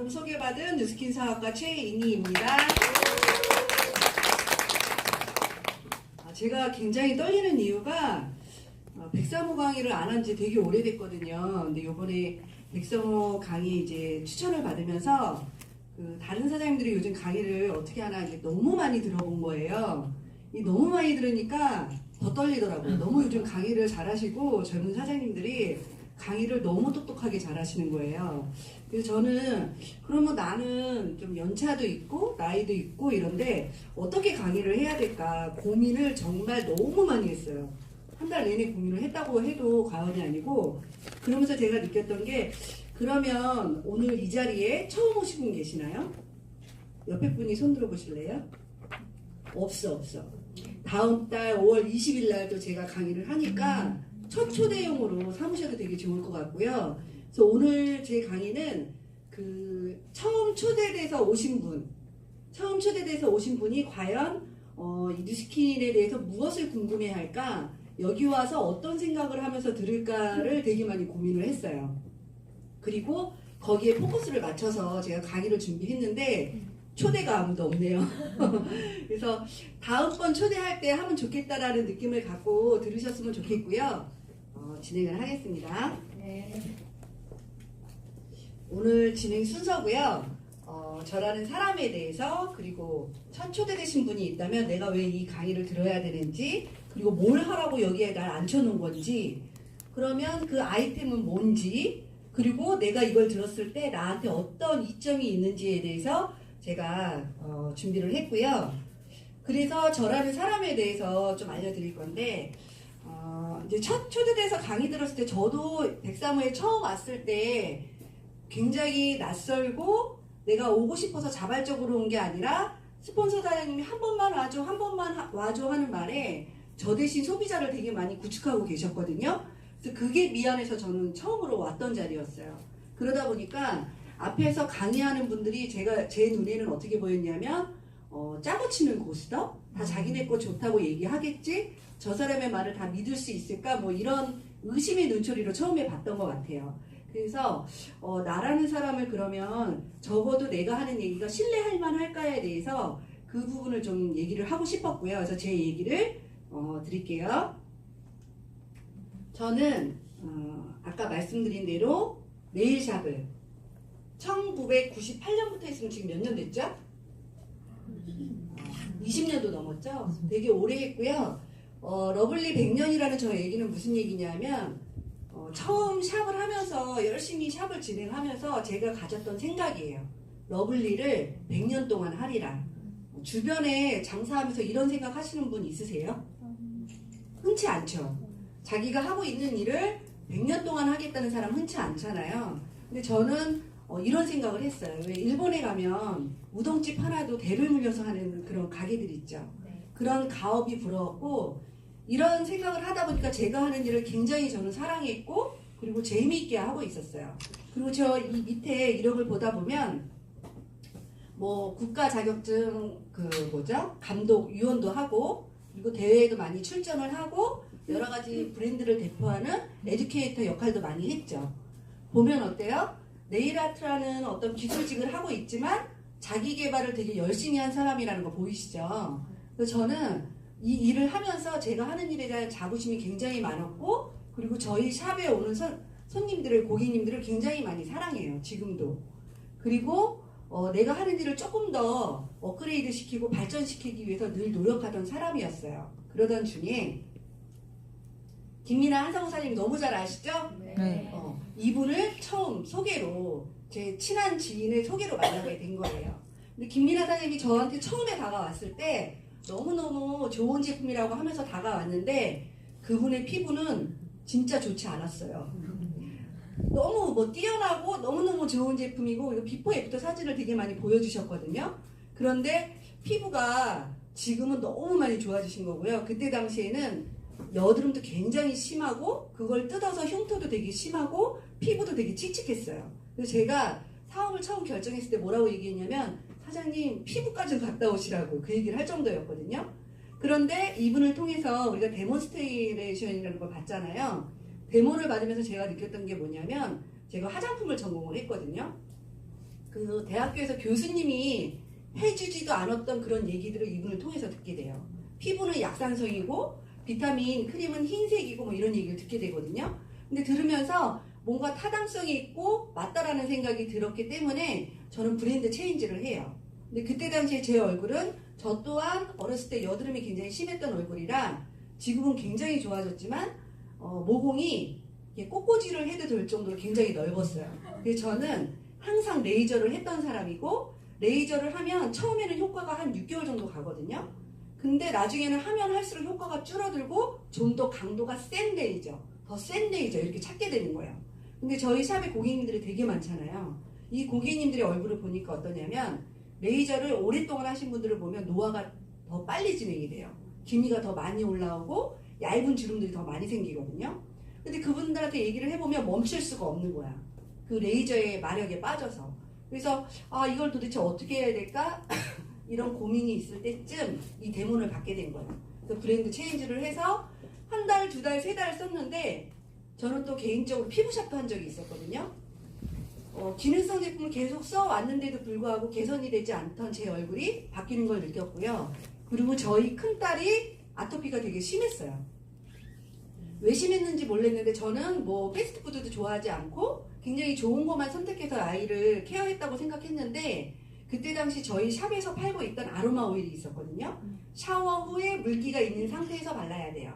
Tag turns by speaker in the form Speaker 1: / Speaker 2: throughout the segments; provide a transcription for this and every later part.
Speaker 1: 방금 소개받은 뉴스킨 사학과 최인희입니다. 제가 굉장히 떨리는 이유가 백삼호 강의를 안 한 지 되게 오래됐거든요. 근데 요번에 백삼호 강의 이제 추천을 받으면서 다른 사장님들이 요즘 강의를 어떻게 하나 이제 너무 많이 들어본 거예요. 너무 많이 들으니까 더 떨리더라고요. 너무 요즘 강의를 잘하시고 젊은 사장님들이 강의를 너무 똑똑하게 잘하시는 거예요. 그래서 저는 그러면 나는 좀 연차도 있고 나이도 있고 이런데 어떻게 강의를 해야 될까 고민을 정말 너무 많이 했어요. 한 달 내내 고민을 했다고 해도 과언이 아니고, 그러면서 제가 느꼈던 게, 그러면 오늘 이 자리에 처음 오신 분 계시나요? 옆에 분이 손 들어보실래요? 없어. 다음 달 5월 20일 날도 제가 강의를 하니까 첫 초대용으로 삼으셔도 되게 좋을 것 같고요. 그래서 오늘 제 강의는 처음 초대돼서 오신 분이 과연 이 뉴스킨에 대해서 무엇을 궁금해할까, 여기 와서 어떤 생각을 하면서 들을까를 되게 많이 고민을 했어요. 그리고 거기에 포커스를 맞춰서 제가 강의를 준비했는데 초대가 아무도 없네요. 그래서 다음번 초대할 때 하면 좋겠다라는 느낌을 갖고 들으셨으면 좋겠고요. 진행을 하겠습니다.
Speaker 2: 네.
Speaker 1: 오늘 진행 순서고요. 저라는 사람에 대해서, 그리고 첫 초대되신 분이 있다면 내가 왜 이 강의를 들어야 되는지, 그리고 뭘 하라고 여기에 날 앉혀놓은 건지, 그러면 그 아이템은 뭔지, 그리고 내가 이걸 들었을 때 나한테 어떤 이점이 있는지에 대해서 제가 준비를 했고요. 그래서 저라는 사람에 대해서 좀 알려드릴 건데, 이제 첫 초대돼서 강의 들었을 때 저도 백사무에 처음 왔을 때 굉장히 낯설고 내가 오고 싶어서 자발적으로 온 게 아니라 스폰서 사장님이 한 번만 와줘 하는 말에 저 대신 소비자를 되게 많이 구축하고 계셨거든요. 그래서 그게 미안해서 저는 처음으로 왔던 자리였어요. 그러다 보니까 앞에서 강의하는 분들이 제 눈에는 어떻게 보였냐면 짜고 치는 고스톱? 다 자기네 거 좋다고 얘기하겠지? 저 사람의 말을 다 믿을 수 있을까? 뭐 이런 의심의 눈초리로 처음에 봤던 것 같아요. 그래서 나라는 사람을 그러면 적어도 내가 하는 얘기가 신뢰할 만할까에 대해서 그 부분을 좀 얘기를 하고 싶었고요. 그래서 제 얘기를 드릴게요. 저는 아까 말씀드린 대로 네일샵을 1998년부터 했으면 지금 몇 년 됐죠? 20년도 넘었죠? 되게 오래 했고요. 러블리 100년이라는 저 얘기는 무슨 얘기냐면 처음 샵을 하면서 열심히 샵을 진행하면서 제가 가졌던 생각이에요. 러블리를 100년 동안 하리라. 주변에 장사하면서 이런 생각 하시는 분 있으세요? 흔치 않죠. 자기가 하고 있는 일을 100년 동안 하겠다는 사람 흔치 않잖아요. 근데 저는 이런 생각을 했어요. 왜 일본에 가면 우동집 하나도 대를 물려서 하는 그런 가게들 있죠. 그런 가업이 부러웠고, 이런 생각을 하다 보니까 제가 하는 일을 굉장히 저는 사랑했고, 그리고 재미있게 하고 있었어요. 그리고 저 이 밑에 이력을 보다 보면 뭐 국가 자격증 감독 위원도 하고, 그리고 대회에도 많이 출전을 하고, 여러 가지 브랜드를 대표하는 에듀케이터 역할도 많이 했죠. 보면 어때요? 네일아트라는 어떤 기술직을 하고 있지만 자기 개발을 되게 열심히 한 사람이라는 거 보이시죠? 그래서 저는 이 일을 하면서 제가 하는 일에 대한 자부심이 굉장히 많았고, 그리고 저희 샵에 오는 손님들을, 고객님들을 굉장히 많이 사랑해요. 지금도. 그리고 내가 하는 일을 조금 더 업그레이드 시키고 발전시키기 위해서 늘 노력하던 사람이었어요. 그러던 중에 김미나 한상우 사장님 너무 잘 아시죠?
Speaker 2: 네.
Speaker 1: 이분을 처음 소개로, 제 친한 지인의 소개로 만나게 된 거예요. 근데 김미나 사장님이 저한테 처음에 다가왔을 때 너무너무 좋은 제품이라고 하면서 다가왔는데 그분의 피부는 진짜 좋지 않았어요. 너무 뛰어나고 너무너무 좋은 제품이고, 이거 비포 애프터 사진을 되게 많이 보여주셨거든요. 그런데 피부가 지금은 너무 많이 좋아지신 거고요. 그때 당시에는 여드름도 굉장히 심하고, 그걸 뜯어서 흉터도 되게 심하고, 피부도 되게 칙칙했어요. 그래서 제가 사업을 처음 결정했을 때 뭐라고 얘기했냐면, 사장님 피부과 좀 갔다 오시라고 그 얘기를 할 정도였거든요. 그런데 이분을 통해서 우리가 데몬스트레이션이라는 걸 봤잖아요. 데모를 받으면서 제가 느꼈던 게 뭐냐면, 제가 화장품을 전공을 했거든요. 그 대학교에서 교수님이 해주지도 않았던 그런 얘기들을 이분을 통해서 듣게 돼요. 피부는 약산성이고 비타민 크림은 흰색이고 뭐 이런 얘기를 듣게 되거든요. 근데 들으면서 뭔가 타당성이 있고 맞다라는 생각이 들었기 때문에 저는 브랜드 체인지를 해요. 근데 그때 당시에 제 얼굴은 저 또한 어렸을 때 여드름이 굉장히 심했던 얼굴이라 지금은 굉장히 좋아졌지만 모공이 꼬꼬지를 해도 될 정도로 굉장히 넓었어요. 그래서 저는 항상 레이저를 했던 사람이고 레이저를 하면 처음에는 효과가 한 6개월 정도 가거든요. 근데 나중에는 하면 할수록 효과가 줄어들고 좀 더 강도가 센 레이저, 더 센 레이저 이렇게 찾게 되는 거예요. 근데 저희 샵에 고객님들이 되게 많잖아요. 이 고객님들의 얼굴을 보니까 어떠냐면 레이저를 오랫동안 하신 분들을 보면 노화가 더 빨리 진행이 돼요. 기미가 더 많이 올라오고 얇은 주름들이 더 많이 생기거든요. 근데 그분들한테 얘기를 해보면 멈출 수가 없는 거야. 그 레이저의 마력에 빠져서. 그래서 이걸 도대체 어떻게 해야 될까? 이런 고민이 있을 때쯤 이 대문을 받게 된 거예요. 그래서 브랜드 체인지를 해서 한 달, 두 달, 세 달 썼는데 저는 또 개인적으로 피부샵도 한 적이 있었거든요. 기능성 제품을 계속 써왔는데도 불구하고 개선이 되지 않던 제 얼굴이 바뀌는 걸 느꼈고요. 그리고 저희 큰딸이 아토피가 되게 심했어요. 왜 심했는지 몰랐는데 저는 뭐 패스트푸드도 좋아하지 않고 굉장히 좋은 것만 선택해서 아이를 케어했다고 생각했는데 그때 당시 저희 샵에서 팔고 있던 아로마 오일이 있었거든요. 샤워 후에 물기가 있는 상태에서 발라야 돼요.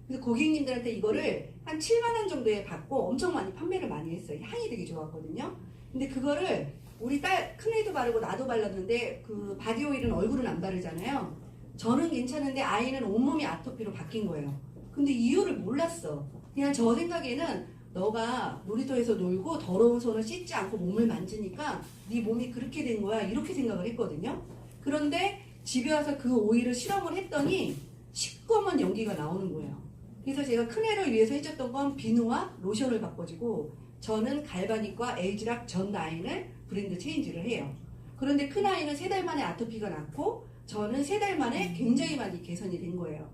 Speaker 1: 그래서 고객님들한테 이거를 한 7만 원 정도에 받고 엄청 많이 판매를 많이 했어요. 향이 되게 좋았거든요. 근데 그거를 우리 딸 큰애도 바르고 나도 발랐는데 그 바디 오일은 얼굴은 안 바르잖아요. 저는 괜찮은데 아이는 온몸이 아토피로 바뀐 거예요. 근데 이유를 몰랐어. 그냥 저 생각에는 너가 놀이터에서 놀고 더러운 손을 씻지 않고 몸을 만지니까 네 몸이 그렇게 된 거야 이렇게 생각을 했거든요. 그런데 집에 와서 그 오일을 실험을 했더니 시꺼먼 연기가 나오는 거예요. 그래서 제가 큰애를 위해서 해줬던 건 비누와 로션을 바꿔주고 저는 갈바닉과 에이즈락 전 라인을 브랜드 체인지를 해요. 그런데 큰아이는 3달 만에 아토피가 났고 저는 3달 만에 굉장히 많이 개선이 된 거예요.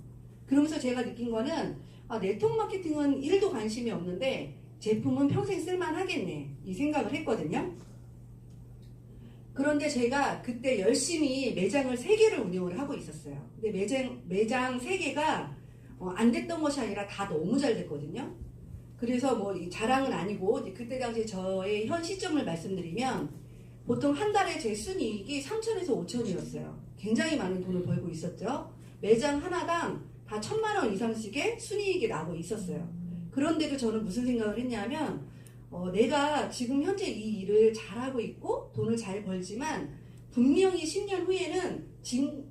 Speaker 1: 그러면서 제가 느낀 거는 네트워크 마케팅은 1도 관심이 없는데 제품은 평생 쓸만하겠네 이 생각을 했거든요. 그런데 제가 그때 열심히 매장을 3개를 운영을 하고 있었어요. 근데 매장 3개가 안 됐던 것이 아니라 다 너무 잘 됐거든요. 그래서 뭐 자랑은 아니고 그때 당시 저의 현 시점을 말씀드리면 보통 한 달에 제 순이익이 3천에서 5천이었어요. 굉장히 많은 돈을 벌고 있었죠. 매장 하나당 다 1,000만 원 이상씩의 순이익이 나고 있었어요. 그런데도 저는 무슨 생각을 했냐면 내가 지금 현재 이 일을 잘하고 있고 돈을 잘 벌지만 분명히 10년 후에는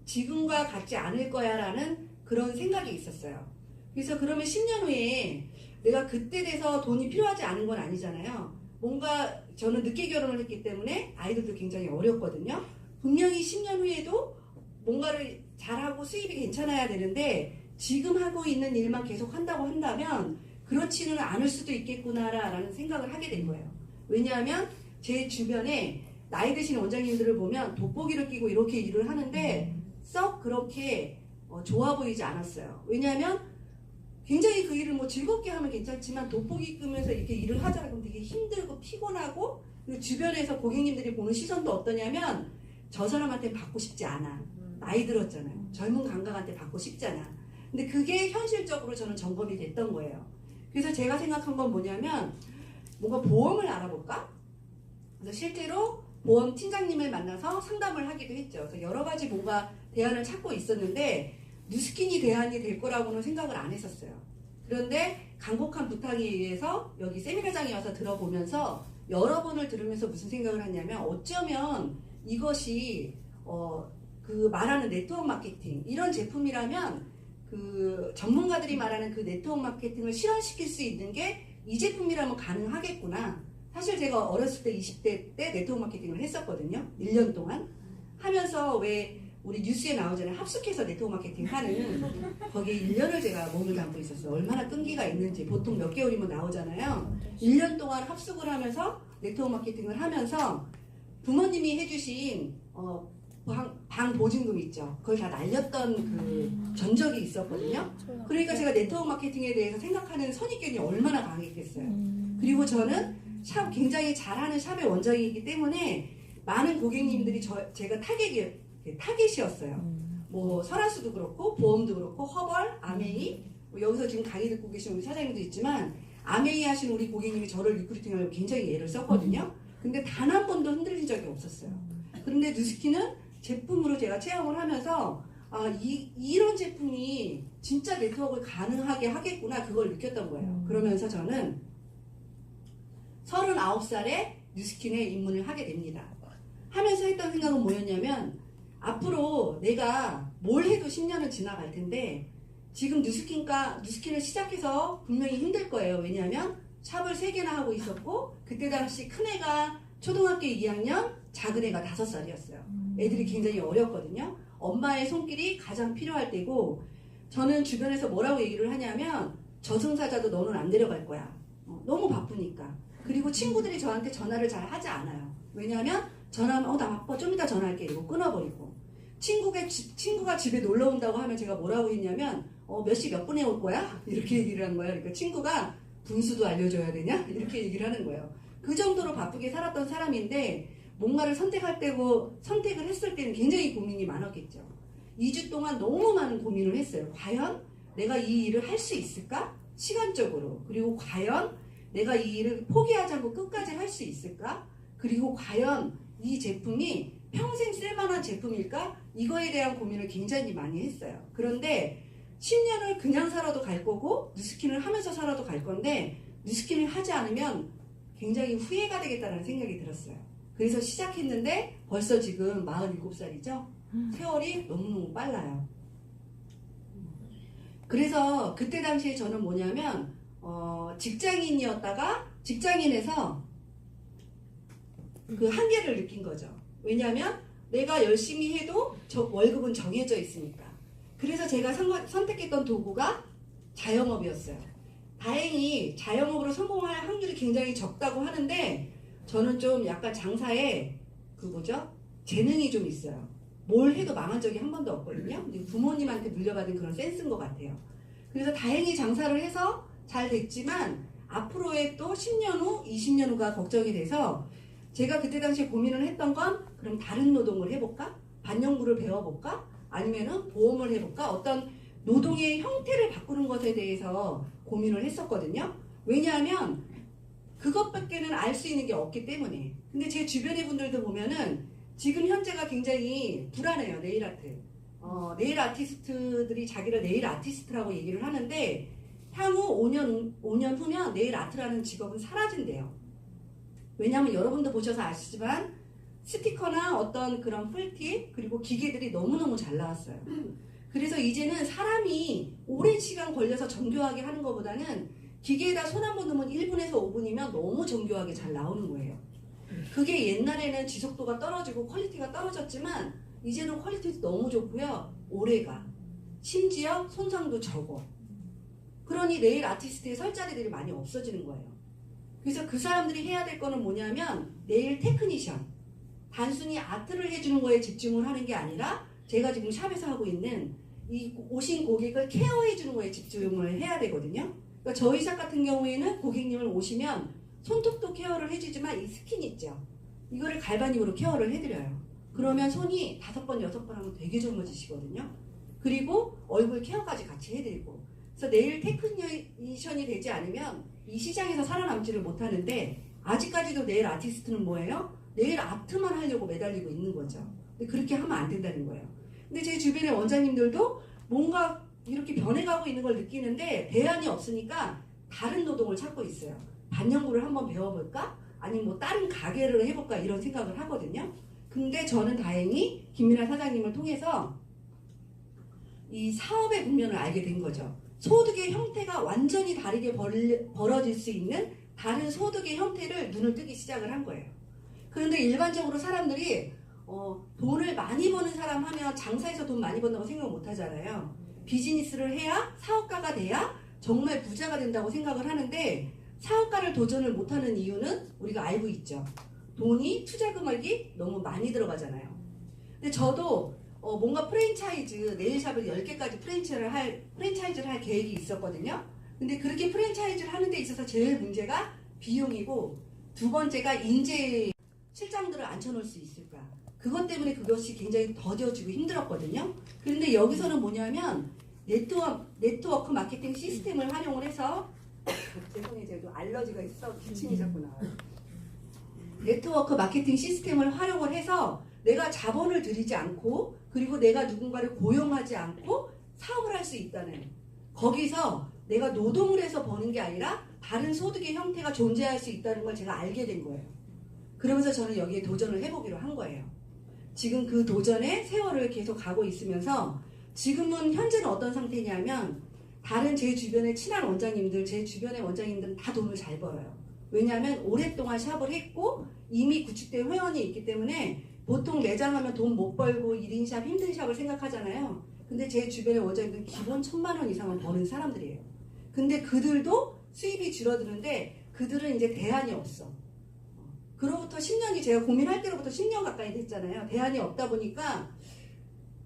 Speaker 1: 지금과 같지 않을 거야 라는 그런 생각이 있었어요. 그래서 그러면 10년 후에 내가 그때 돼서 돈이 필요하지 않은 건 아니잖아요. 뭔가 저는 늦게 결혼을 했기 때문에 아이들도 굉장히 어렸거든요. 분명히 10년 후에도 뭔가를 잘하고 수입이 괜찮아야 되는데 지금 하고 있는 일만 계속 한다고 한다면 그렇지는 않을 수도 있겠구나라는 생각을 하게 된 거예요. 왜냐하면 제 주변에 나이 드신 원장님들을 보면 돋보기를 끼고 이렇게 일을 하는데 썩 그렇게 좋아 보이지 않았어요. 왜냐하면 굉장히 그 일을 뭐 즐겁게 하면 괜찮지만 돋보기 끄면서 이렇게 일을 하자 그러면 되게 힘들고 피곤하고 그리고 주변에서 고객님들이 보는 시선도 어떠냐면 저 사람한테 받고 싶지 않아. 나이 들었잖아요. 젊은 감각한테 받고 싶잖아. 근데 그게 현실적으로 저는 점검이 됐던 거예요. 그래서 제가 생각한 건 뭐냐면 뭔가 보험을 알아볼까? 그래서 실제로 보험 팀장님을 만나서 상담을 하기도 했죠. 그래서 여러 가지 뭔가 대안을 찾고 있었는데 뉴스킨이 대안이 될 거라고는 생각을 안 했었어요. 그런데 간곡한 부탁에 의해서 여기 세미나장에 와서 들어보면서 여러 번을 들으면서 무슨 생각을 했냐면 어쩌면 이것이 그 말하는 네트워크 마케팅 이런 제품이라면 그 전문가들이 말하는 그 네트워크 마케팅을 실현시킬 수 있는 게 이 제품이라면 가능하겠구나. 사실 제가 어렸을 때 20대 때 네트워크 마케팅을 했었거든요. 1년 동안 하면서 왜 우리 뉴스에 나오잖아요. 합숙해서 네트워크 마케팅 하는 거기에 1년을 제가 몸을 담고 있었어요. 얼마나 끈기가 있는지 보통 몇 개월이면 나오잖아요. 1년 동안 합숙을 하면서 네트워크 마케팅을 하면서 부모님이 해주신 방 보증금 있죠. 그걸 다 날렸던 그 전적이 있었거든요. 그러니까 제가 네트워크 마케팅에 대해서 생각하는 선입견이 얼마나 강했겠어요. 그리고 저는 샵 굉장히 잘하는 샵의 원장이기 때문에 많은 고객님들이 제가 타겟이었어요. 뭐 설화수도 그렇고 보험도 그렇고 허벌, 아메이, 뭐 여기서 지금 강의 듣고 계신 우리 사장님도 있지만 아메이 하시는 우리 고객님이 저를 리크루팅하려고 굉장히 애를 썼거든요. 근데 단 한 번도 흔들린 적이 없었어요. 그런데 누스키는 제품으로 제가 체험을 하면서 이런 제품이 진짜 네트워크를 가능하게 하겠구나, 그걸 느꼈던 거예요. 그러면서 저는 39살에 뉴스킨에 입문을 하게 됩니다. 하면서 했던 생각은 뭐였냐면, 앞으로 내가 뭘 해도 10년은 지나갈 텐데 지금 뉴스킨을 시작해서 분명히 힘들 거예요. 왜냐하면 샵을 3개나 하고 있었고, 그때 당시 큰애가 초등학교 2학년, 작은애가 5살이었어요. 애들이 굉장히 어렸거든요. 엄마의 손길이 가장 필요할 때고, 저는 주변에서 뭐라고 얘기를 하냐면, 저승사자도 너는 안 데려갈 거야. 너무 바쁘니까. 그리고 친구들이 저한테 전화를 잘 하지 않아요. 왜냐하면 전화하면 나 바빠, 좀 이따 전화할게 이러고 끊어버리고, 친구가 집에 놀러 온다고 하면 제가 뭐라고 했냐면 몇 시 몇 분에 올 거야? 이렇게 얘기를 하는 거예요. 그러니까 친구가 분수도 알려줘야 되냐? 이렇게 얘기를 하는 거예요. 그 정도로 바쁘게 살았던 사람인데, 뭔가를 선택을 했을 때는 굉장히 고민이 많았겠죠. 2주 동안 너무 많은 고민을 했어요. 과연 내가 이 일을 할 수 있을까? 시간적으로. 그리고 과연 내가 이 일을 포기하지 않고 끝까지 할 수 있을까? 그리고 과연 이 제품이 평생 쓸만한 제품일까? 이거에 대한 고민을 굉장히 많이 했어요. 그런데 10년을 그냥 살아도 갈 거고, 뉴스킨을 하면서 살아도 갈 건데, 뉴스킨을 하지 않으면 굉장히 후회가 되겠다는 생각이 들었어요. 그래서 시작했는데 벌써 지금 47살이죠? 세월이 너무너무 빨라요. 그래서 그때 당시에 저는 뭐냐면 직장인이었다가 직장인에서 그 한계를 느낀 거죠. 왜냐하면 내가 열심히 해도 월급은 정해져 있으니까. 그래서 제가 선택했던 도구가 자영업이었어요. 다행히 자영업으로 성공할 확률이 굉장히 적다고 하는데, 저는 좀 약간 장사에 재능이 좀 있어요. 뭘 해도 망한 적이 한 번도 없거든요. 부모님한테 물려받은 그런 센스인 것 같아요. 그래서 다행히 장사를 해서 잘 됐지만, 앞으로의 또 10년 후, 20년 후가 걱정이 돼서, 제가 그때 당시에 고민을 했던 건, 그럼 다른 노동을 해볼까? 반영구를 배워볼까? 아니면은 보험을 해볼까? 어떤 노동의 형태를 바꾸는 것에 대해서 고민을 했었거든요. 왜냐하면 그것밖에는 알 수 있는 게 없기 때문에. 근데 제 주변의 분들도 보면은 지금 현재가 굉장히 불안해요. 네일 아트. 네일 아티스트들이 자기를 네일 아티스트라고 얘기를 하는데, 향후 5년 후면 네일 아트라는 직업은 사라진대요. 왜냐하면 여러분도 보셔서 아시지만 스티커나 어떤 그런 풀팁, 그리고 기계들이 너무너무 잘 나왔어요. 그래서 이제는 사람이 오랜 시간 걸려서 정교하게 하는 것보다는 기계에다 손 한 번 넣으면 1분에서 5분이면 너무 정교하게 잘 나오는 거예요. 그게 옛날에는 지속도가 떨어지고 퀄리티가 떨어졌지만, 이제는 퀄리티도 너무 좋고요. 오래가. 심지어 손상도 적어. 그러니 네일 아티스트의 설 자리들이 많이 없어지는 거예요. 그래서 그 사람들이 해야 될 거는 뭐냐면 네일 테크니션. 단순히 아트를 해주는 거에 집중을 하는 게 아니라, 제가 지금 샵에서 하고 있는 이 오신 고객을 케어해주는 거에 집중을 해야 되거든요. 그러니까 저희 샵 같은 경우에는 고객님을 오시면 손톱도 케어를 해주지만 이 스킨 있죠. 이거를 갈바닉으로 케어를 해드려요. 그러면 손이 5번, 6번 하면 되게 젊어지시거든요. 그리고 얼굴 케어까지 같이 해드리고. 그래서 네일 테크니션이 되지 않으면 이 시장에서 살아남지를 못하는데, 아직까지도 네일 아티스트는 뭐예요? 네일 아트만 하려고 매달리고 있는 거죠. 근데 그렇게 하면 안 된다는 거예요. 근데 제 주변의 원장님들도 뭔가 이렇게 변해가고 있는 걸 느끼는데 대안이 없으니까 다른 노동을 찾고 있어요. 반영구를 한번 배워볼까? 아니면 뭐 다른 가게를 해볼까? 이런 생각을 하거든요. 근데 저는 다행히 김민아 사장님을 통해서 이 사업의 국면을 알게 된 거죠. 소득의 형태가 완전히 다르게 벌어질 수 있는 다른 소득의 형태를 눈을 뜨기 시작을 한 거예요. 그런데 일반적으로 사람들이 돈을 많이 버는 사람 하면 장사해서 돈 많이 번다고 생각 못 하잖아요. 비즈니스를 해야, 사업가가 돼야 정말 부자가 된다고 생각을 하는데, 사업가를 도전을 못하는 이유는 우리가 알고 있죠. 돈이, 투자 금액이 너무 많이 들어가잖아요. 근데 저도 뭔가 프랜차이즈, 네일샵을 10개까지 프랜차이즈를 할 계획이 있었거든요. 근데 그렇게 프랜차이즈를 하는 데 있어서 제일 문제가 비용이고, 두 번째가 인재. 실장들을 앉혀놓을 수 있을까? 그것 때문에 그것이 굉장히 더뎌지고 힘들었거든요. 그런데 여기서는 뭐냐면 네트워크 마케팅 시스템을 활용을 해서 죄송해요. 제가 알러지가 있어 기침이 자꾸 나와요. 네트워크 마케팅 시스템을 활용을 해서 내가 자본을 들이지 않고 그리고 내가 누군가를 고용하지 않고 사업을 할 수 있다는 거기서 내가 노동을 해서 버는 게 아니라 다른 소득의 형태가 존재할 수 있다는 걸 제가 알게 된 거예요. 그러면서 저는 여기에 도전을 해보기로 한 거예요. 지금 그 도전의 세월을 계속 가고 있으면서 지금은 현재는 어떤 상태냐면 다른 제 주변의 친한 원장님들, 제 주변의 원장님들은 다 돈을 잘 벌어요. 왜냐하면 오랫동안 샵을 했고 이미 구축된 회원이 있기 때문에 보통 매장하면 돈 못 벌고 1인 샵, 힘든 샵을 생각하잖아요. 근데 제 주변의 원장님들은 기본 1,000만 원 이상은 버는 사람들이에요. 근데 그들도 수입이 줄어드는데 그들은 이제 대안이 없어. 그로부터 10년이 제가 고민할 때로부터 10년 가까이 됐잖아요. 대안이 없다 보니까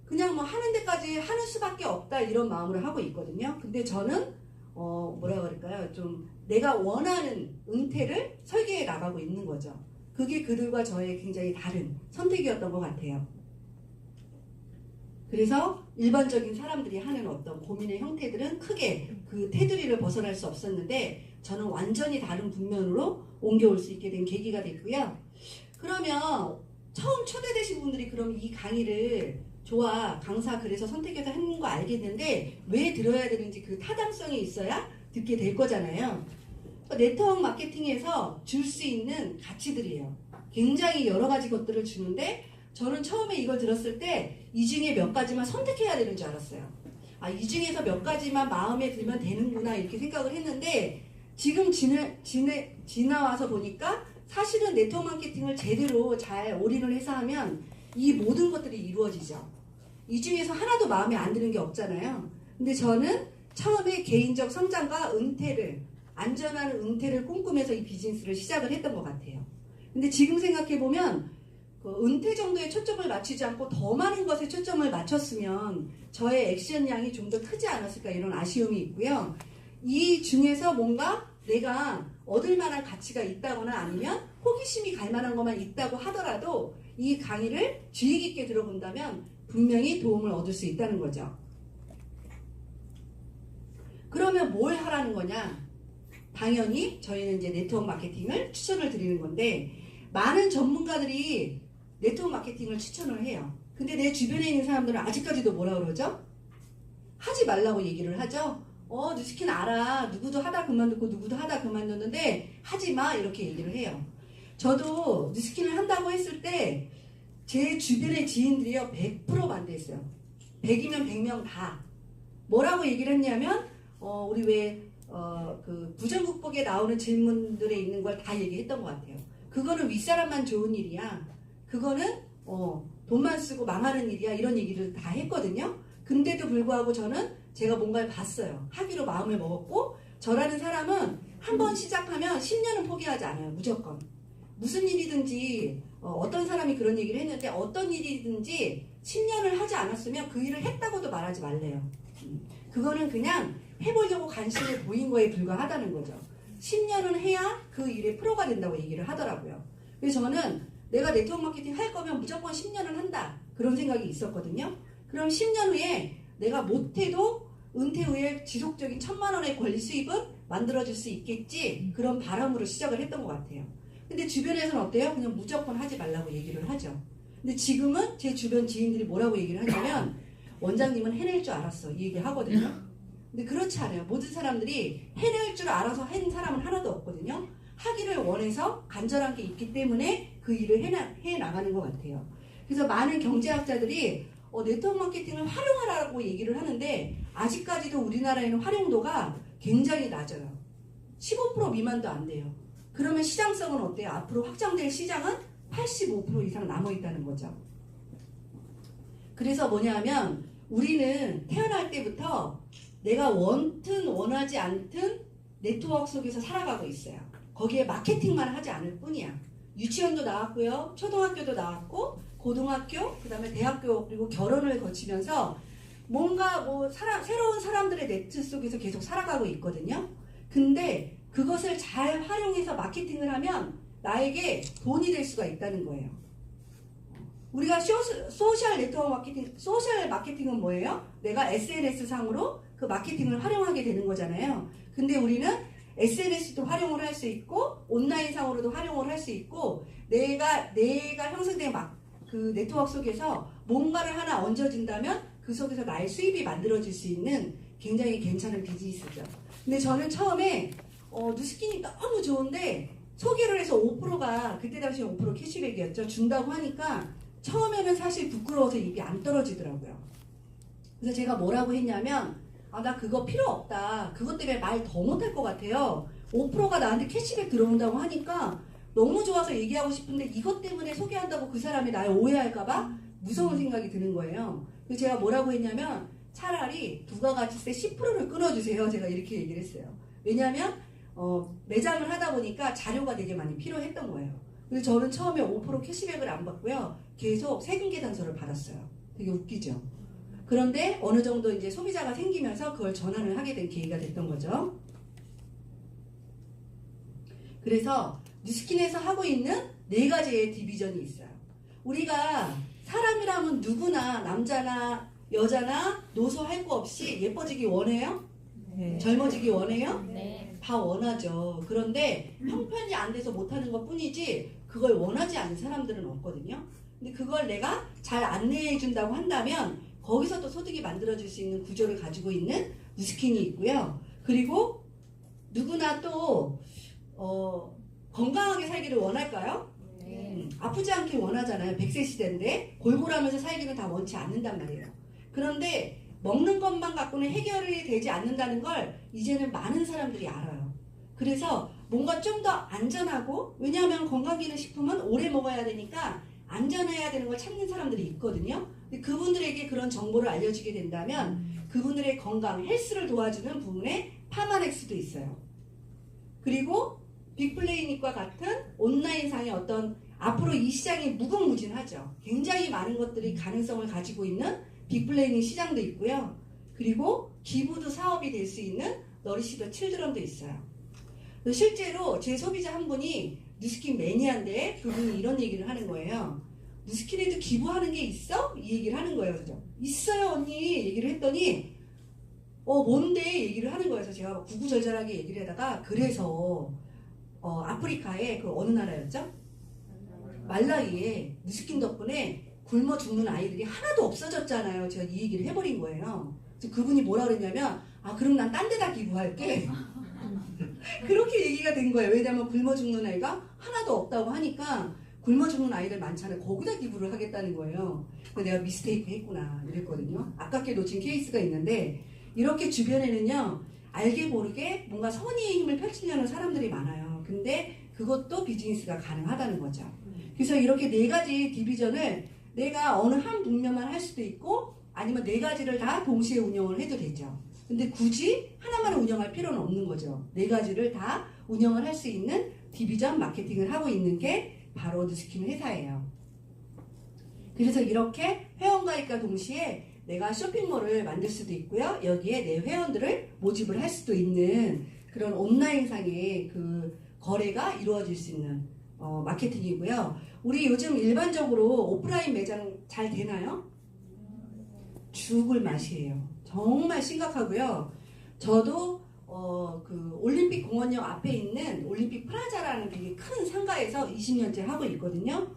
Speaker 1: 그냥 뭐 하는 데까지 하는 수밖에 없다 이런 마음으로 하고 있거든요. 근데 저는 뭐라 그럴까요? 좀 내가 원하는 응태를 설계해 나가고 있는 거죠. 그게 그들과 저의 굉장히 다른 선택이었던 것 같아요. 그래서 일반적인 사람들이 하는 어떤 고민의 형태들은 크게 그 테두리를 벗어날 수 없었는데 저는 완전히 다른 분면으로 옮겨올 수 있게 된 계기가 됐고요. 그러면 처음 초대되신 분들이 그럼 이 강의를 좋아 강사 그래서 선택해서 하는 거 알겠는데 왜 들어야 되는지 그 타당성이 있어야 듣게 될 거잖아요. 네트워크 마케팅에서 줄 수 있는 가치들이에요. 굉장히 여러 가지 것들을 주는데 저는 처음에 이걸 들었을 때 이 중에 몇 가지만 선택해야 되는 줄 알았어요. 아, 이 중에서 몇 가지만 마음에 들면 되는구나 이렇게 생각을 했는데 지금 지나와서 보니까 사실은 네트워크 마케팅을 제대로 잘 올인을 해서 하면 이 모든 것들이 이루어지죠. 이 중에서 하나도 마음에 안 드는 게 없잖아요. 근데 저는 처음에 개인적 성장과 은퇴를 안전한 은퇴를 꿈꾸면서 이 비즈니스를 시작을 했던 것 같아요. 근데 지금 생각해보면 그 은퇴 정도에 초점을 맞추지 않고 더 많은 것에 초점을 맞췄으면 저의 액션량이 좀 더 크지 않았을까 이런 아쉬움이 있고요. 이 중에서 뭔가 내가 얻을 만한 가치가 있다거나 아니면 호기심이 갈 만한 것만 있다고 하더라도 이 강의를 주의 깊게 들어본다면 분명히 도움을 얻을 수 있다는 거죠. 그러면 뭘 하라는 거냐? 당연히 저희는 이제 네트워크 마케팅을 추천을 드리는 건데 많은 전문가들이 네트워크 마케팅을 추천을 해요. 근데 내 주변에 있는 사람들은 아직까지도 뭐라 그러죠? 하지 말라고 얘기를 하죠. 뉴스킨 알아. 누구도 하다 그만두고 누구도 하다 그만뒀는데 하지 마 이렇게 얘기를 해요. 저도 뉴스킨을 한다고 했을 때 제 주변의 지인들이요 100% 반대했어요. 100이면 100명 다. 뭐라고 얘기를 했냐면 우리 왜 그 부정국복에 나오는 질문들에 있는 걸 다 얘기했던 것 같아요. 그거는 윗사람만 좋은 일이야. 그거는 돈만 쓰고 망하는 일이야. 이런 얘기를 다 했거든요. 근데도 불구하고 저는 제가 뭔가를 봤어요. 하기로 마음을 먹었고 저라는 사람은 한 번 시작하면 10년은 포기하지 않아요. 무조건. 무슨 일이든지 어떤 사람이 그런 얘기를 했는데 어떤 일이든지 10년을 하지 않았으면 그 일을 했다고도 말하지 말래요. 그거는 그냥 해보려고 관심을 보인 거에 불과하다는 거죠. 10년은 해야 그 일의 프로가 된다고 얘기를 하더라고요. 그래서 저는 내가 네트워크 마케팅 할 거면 무조건 10년은 한다. 그런 생각이 있었거든요. 그럼 10년 후에 내가 못해도 은퇴 후에 지속적인 1,000만 원의 권리 수입은 만들어줄 수 있겠지. 그런 바람으로 시작을 했던 것 같아요. 근데 주변에서는 어때요? 그냥 무조건 하지 말라고 얘기를 하죠. 근데 지금은 제 주변 지인들이 뭐라고 얘기를 하냐면 원장님은 해낼 줄 알았어. 이 얘기 하거든요. 근데 그렇지 않아요. 모든 사람들이 해낼 줄 알아서 한 사람은 하나도 없거든요. 하기를 원해서 간절한 게 있기 때문에 그 일을 해 나가는 것 같아요. 그래서 많은 경제학자들이 네트워크 마케팅을 활용하라고 얘기를 하는데 아직까지도 우리나라에는 활용도가 굉장히 낮아요. 15% 미만도 안 돼요. 그러면 시장성은 어때요? 앞으로 확장될 시장은 85% 이상 남아있다는 거죠. 그래서 뭐냐 하면 우리는 태어날 때부터 내가 원튼 원하지 않든 네트워크 속에서 살아가고 있어요. 거기에 마케팅만 하지 않을 뿐이야. 유치원도 나왔고요. 초등학교도 나왔고 고등학교, 그 다음에 대학교 그리고 결혼을 거치면서 뭔가 새로운 사람들의 네트 속에서 계속 살아가고 있거든요. 근데 그것을 잘 활용해서 마케팅을 하면 나에게 돈이 될 수가 있다는 거예요. 우리가 소셜 마케팅은 뭐예요? 내가 SNS 상으로 그 마케팅을 활용하게 되는 거잖아요. 근데 우리는 SNS도 활용을 할 수 있고 온라인 상으로도 활용을 할 수 있고 내가 형성된 그 네트워크 속에서 뭔가를 하나 얹어진다면 그 속에서 나의 수입이 만들어질 수 있는 굉장히 괜찮은 비즈니스죠. 근데 저는 처음에 누스킨이 너무 좋은데 소개를 해서 5%가 그때 당시 5% 캐시백이었죠. 준다고 하니까 처음에는 사실 부끄러워서 입이 안 떨어지더라고요. 그래서 제가 뭐라고 했냐면 나 그거 필요 없다. 그것 때문에 말 더 못할 것 같아요. 5%가 나한테 캐시백 들어온다고 하니까 너무 좋아서 얘기하고 싶은데 이것 때문에 소개한다고 그 사람이 날 오해할까봐 무서운 생각이 드는 거예요. 그래서 제가 뭐라고 했냐면 차라리 부가가치세 10%를 끊어주세요. 제가 이렇게 얘기를 했어요. 왜냐하면 매장을 하다 보니까 자료가 되게 많이 필요했던 거예요. 그래서 저는 처음에 5% 캐시백을 안 받고요. 계속 세금 계산서를 받았어요. 되게 웃기죠. 그런데 어느 정도 이제 소비자가 생기면서 그걸 전환을 하게 된 계기가 됐던 거죠. 그래서 뉴스킨에서 하고 있는 4가지의 디비전이 있어요. 우리가 사람이라면 누구나 남자나 여자나 노소 할 거 없이 예뻐지기 원해요?
Speaker 2: 네.
Speaker 1: 젊어지기 원해요?
Speaker 2: 네.
Speaker 1: 다 원하죠. 그런데 형편이 안 돼서 못하는 것 뿐이지 그걸 원하지 않는 사람들은 없거든요. 근데 그걸 내가 잘 안내해 준다고 한다면 거기서 또 소득이 만들어질 수 있는 구조를 가지고 있는 뉴스킨이 있고요. 그리고 누구나 또 건강하게 살기를 원할까요?
Speaker 2: 네.
Speaker 1: 아프지 않길 원하잖아요. 100세 시대인데 골골하면서 살기는 다 원치 않는단 말이에요. 그런데 먹는 것만 갖고는 해결이 되지 않는다는 걸 이제는 많은 사람들이 알아요. 그래서 뭔가 좀 더 안전하고, 왜냐하면 건강기능식품은 오래 먹어야 되니까 안전해야 되는 걸 찾는 사람들이 있거든요. 근데 그분들에게 그런 정보를 알려주게 된다면 그분들의 건강, 헬스를 도와주는 부분에 파마넥스도 있어요. 그리고 빅플레이닉과 같은 온라인상의 어떤 앞으로 이 시장이 무궁무진하죠. 굉장히 많은 것들이 가능성을 가지고 있는 빅플레이닉 시장도 있고요. 그리고 기부도 사업이 될 수 있는 너리시 더 칠드런도 있어요. 실제로 제 소비자 한 분이 뉴스킨 매니아인데 그분이 이런 얘기를 하는 거예요. 뉴스킨에도 기부하는 게 있어? 이 얘기를 하는 거예요. 그죠? 있어요 언니 얘기를 했더니 뭔데 얘기를 하는 거예요. 그래서 제가 구구절절하게 얘기를 하다가 그래서 아프리카의 그 어느 나라였죠? 말라위에 뉴스킨 덕분에 굶어 죽는 아이들이 하나도 없어졌잖아요. 제가 이 얘기를 해버린 거예요. 그래서 그분이 뭐라 그랬냐면 그럼 난 딴 데다 기부할게. 그렇게 얘기가 된 거예요. 왜냐하면 굶어 죽는 아이가 하나도 없다고 하니까 굶어 죽는 아이들 많잖아요. 거기다 기부를 하겠다는 거예요. 그래서 내가 미스테이크 했구나 이랬거든요. 아깝게 놓친 케이스가 있는데 이렇게 주변에는요. 알게 모르게 뭔가 선의의 힘을 펼치려는 사람들이 많아요. 근데 그것도 비즈니스가 가능하다는 거죠. 그래서 이렇게 4가지 디비전을 내가 어느 한 분야만 할 수도 있고 아니면 4가지를 다 동시에 운영을 해도 되죠. 근데 굳이 하나만 운영할 필요는 없는 거죠. 4가지를 다 운영을 할 수 있는 디비전 마케팅을 하고 있는 게 바로 뉴스킨 회사예요. 그래서 이렇게 회원가입과 동시에 내가 쇼핑몰을 만들 수도 있고요. 여기에 내 회원들을 모집을 할 수도 있는 그런 온라인상의 그 거래가 이루어질 수 있는 마케팅이고요. 우리 요즘 일반적으로 오프라인 매장 잘 되나요? 죽을 맛이에요. 정말 심각하고요. 저도 그 올림픽 공원역 앞에 있는 올림픽 프라자라는 되게 큰 상가에서 20년째 하고 있거든요.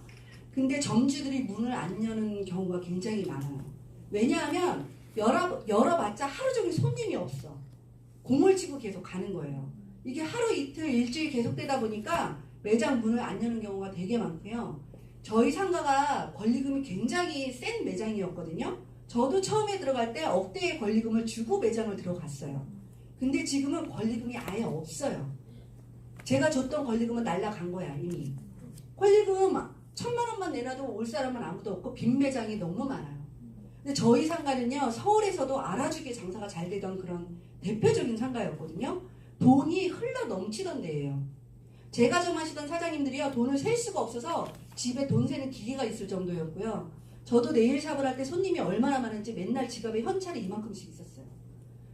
Speaker 1: 근데 점주들이 문을 안 여는 경우가 굉장히 많아요. 왜냐하면 열어봤자 하루 종일 손님이 없어. 공을 치고 계속 가는 거예요. 이게 하루 이틀 일주일 계속되다 보니까 매장 문을 안 여는 경우가 되게 많고요. 저희 상가가 권리금이 굉장히 센 매장이었거든요. 저도 처음에 들어갈 때 억대의 권리금을 주고 매장을 들어갔어요. 근데 지금은 권리금이 아예 없어요. 제가 줬던 권리금은 날라간 거야 이미. 권리금 1,000만 원만 내놔도 올 사람은 아무도 없고 빈 매장이 너무 많아요. 근데 저희 상가는요 서울에서도 알아주게 장사가 잘 되던 그런 대표적인 상가였거든요. 돈이 흘러 넘치던 데예요. 제가 좀 하시던 사장님들이요 돈을 셀 수가 없어서 집에 돈 세는 기계가 있을 정도였고요. 저도 네일샵을 할 때 손님이 얼마나 많은지 맨날 지갑에 현찰이 이만큼씩 있었어요.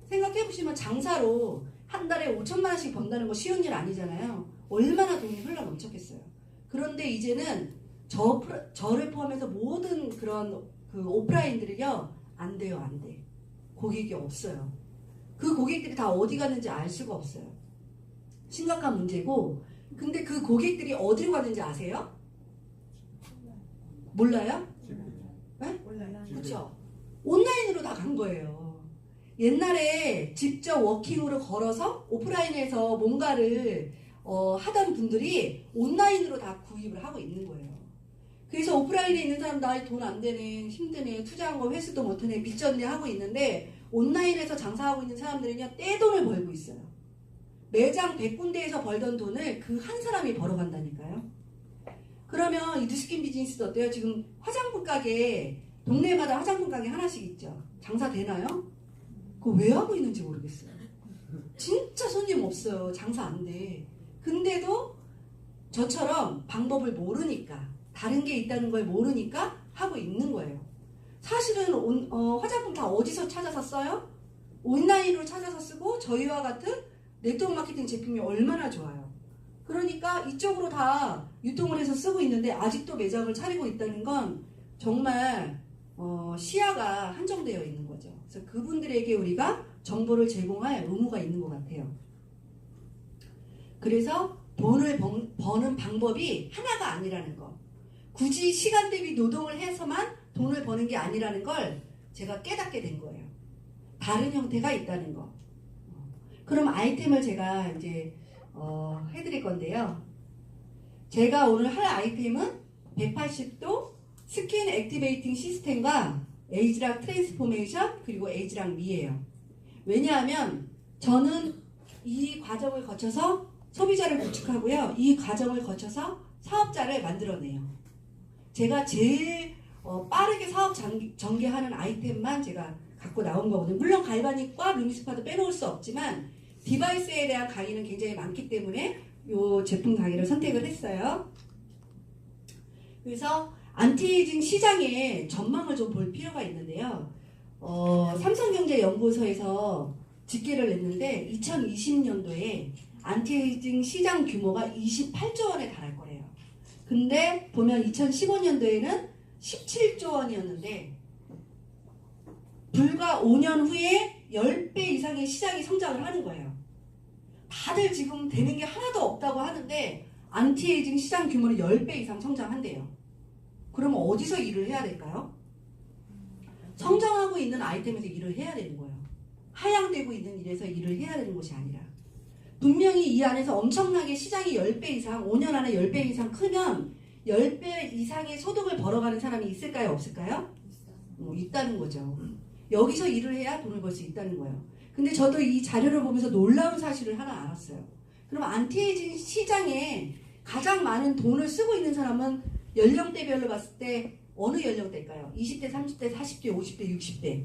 Speaker 1: 생각해보시면 장사로 한 달에 5천만 원씩 번다는 거 쉬운 일 아니잖아요. 얼마나 돈이 흘러 넘쳤겠어요. 그런데 이제는 저를 포함해서 모든 그런 그 오프라인들이요, 안 돼요, 안 돼. 고객이 없어요. 그 고객들이 다 어디 갔는지 알 수가 없어요. 심각한 문제고, 근데 그 고객들이 어디로 갔는지 아세요? 몰라요? 네?
Speaker 2: 몰라요.
Speaker 1: 그렇죠. 온라인으로 다 간 거예요. 옛날에 직접 워킹으로 걸어서 오프라인에서 뭔가를 하던 분들이 온라인으로 다 구입을 하고 있는 거예요. 그래서 오프라인에 있는 사람 나 돈 안 되네, 힘드네, 투자한 거 회수도 못하네, 빚졌네 하고 있는데 온라인에서 장사하고 있는 사람들은요, 떼돈을 벌고 있어요. 매장 100군데에서 벌던 돈을 그 한 사람이 벌어간다니까요. 그러면 이 뉴스킨 비즈니스도 어때요? 지금 화장품 가게, 동네마다 화장품 가게 하나씩 있죠. 장사 되나요? 그거 왜 하고 있는지 모르겠어요. 진짜 손님 없어요. 장사 안 돼. 근데도 저처럼 방법을 모르니까, 다른 게 있다는 걸 모르니까 하고 있는 거예요. 사실은 화장품 다 어디서 찾아서 써요? 온라인으로 찾아서 쓰고 저희와 같은 네트워크 마케팅 제품이 얼마나 좋아요. 그러니까 이쪽으로 다 유통을 해서 쓰고 있는데 아직도 매장을 차리고 있다는 건 정말 시야가 한정되어 있는 거죠. 그래서 그분들에게 우리가 정보를 제공할 의무가 있는 것 같아요. 그래서 돈을 버는 방법이 하나가 아니라는 거. 굳이 시간 대비 노동을 해서만 돈을 버는 게 아니라는 걸 제가 깨닫게 된 거예요. 다른 형태가 있다는 거. 그럼 아이템을 제가 이제 해드릴 건데요. 제가 오늘 할 아이템은 180도 스킨 액티베이팅 시스템과 에이지락 트랜스포메이션 그리고 에이지락 미예요. 왜냐하면 저는 이 과정을 거쳐서 소비자를 구축하고요. 이 과정을 거쳐서 사업자를 만들어내요. 제가 제일 빠르게 사업 전개하는 아이템만 제가 갖고 나온 거거든요. 물론 갈바닉과 루미스파도 빼놓을 수 없지만 디바이스에 대한 강의는 굉장히 많기 때문에 이 제품 강의를 선택을 했어요. 그래서 안티에이징 시장의 전망을 좀 볼 필요가 있는데요. 삼성경제연구소에서 집계를 냈는데 2020년도에 안티에이징 시장 규모가 28조 원에 달할 거래요. 근데 보면 2015년도에는 17조 원이었는데 불과 5년 후에 10배 이상의 시장이 성장을 하는 거예요. 다들 지금 되는 게 하나도 없다고 하는데 안티에이징 시장 규모는 10배 이상 성장한대요. 그러면 어디서 일을 해야 될까요? 성장하고 있는 아이템에서 일을 해야 되는 거예요. 하향되고 있는 일에서 일을 해야 되는 것이 아니라 분명히 이 안에서 엄청나게 시장이 10배 이상, 5년 안에 10배 이상 크면 10배 이상의 소득을 벌어가는 사람이 있을까요? 없을까요? 있다는 거죠. 여기서 일을 해야 돈을 벌 수 있다는 거예요. 근데 저도 이 자료를 보면서 놀라운 사실을 하나 알았어요. 그럼 안티에이징 시장에 가장 많은 돈을 쓰고 있는 사람은 연령대별로 봤을 때 어느 연령대일까요? 20대, 30대, 40대, 50대, 60대.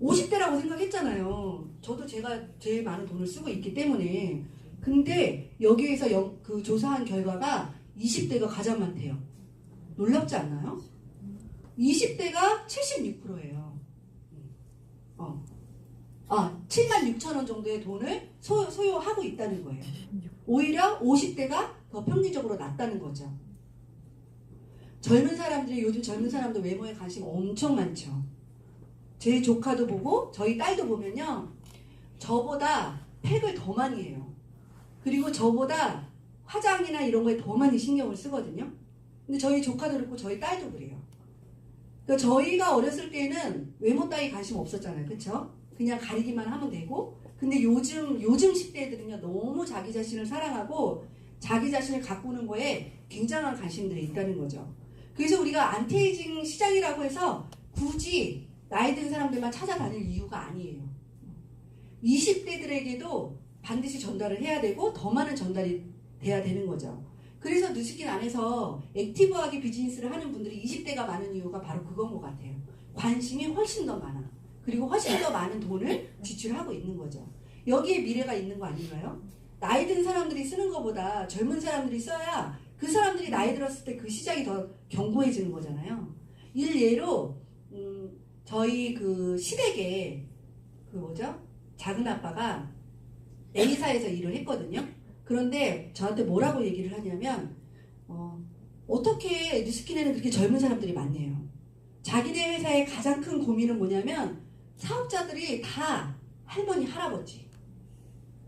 Speaker 1: 50대라고 생각했잖아요. 저도 제가 제일 많은 돈을 쓰고 있기 때문에. 근데 여기에서 그 조사한 결과가 20대가 가장 많대요. 놀랍지 않나요? 20대가 76%예요. 76,000원 정도의 돈을 소요하고 있다는 거예요. 오히려 50대가 더 평균적으로 낮다는 거죠. 요즘 젊은 사람들 외모에 관심 엄청 많죠. 제 조카도 보고 저희 딸도 보면요. 저보다 팩을 더 많이 해요. 그리고 저보다 화장이나 이런 거에 더 많이 신경을 쓰거든요. 근데 저희 조카도 그렇고 저희 딸도 그래요. 그러니까 저희가 어렸을 때는 외모 따위 관심 없었잖아요. 그쵸? 그냥 가리기만 하면 되고. 근데 요즘 10대들은요. 너무 자기 자신을 사랑하고 자기 자신을 가꾸는 거에 굉장한 관심들이 있다는 거죠. 그래서 우리가 안티에이징 시장이라고 해서 굳이 나이 든 사람들만 찾아다닐 이유가 아니에요. 20대들에게도 반드시 전달을 해야 되고 더 많은 전달이 돼야 되는 거죠. 그래서 뉴스킨 안에서 액티브하게 비즈니스를 하는 분들이 20대가 많은 이유가 바로 그건 것 같아요. 관심이 훨씬 더 많아. 그리고 훨씬 더 많은 돈을 지출하고 있는 거죠. 여기에 미래가 있는 거 아닌가요? 나이 든 사람들이 쓰는 것보다 젊은 사람들이 써야 그 사람들이 나이 들었을 때 그 시장이 더 견고해지는 거잖아요. 일예로 저희 그 시댁에 작은 아빠가 A사에서 일을 했거든요. 그런데 저한테 뭐라고 얘기를 하냐면 어떻게 뉴스킨에는 그렇게 젊은 사람들이 많네요. 자기네 회사의 가장 큰 고민은 뭐냐면 사업자들이 다 할머니, 할아버지,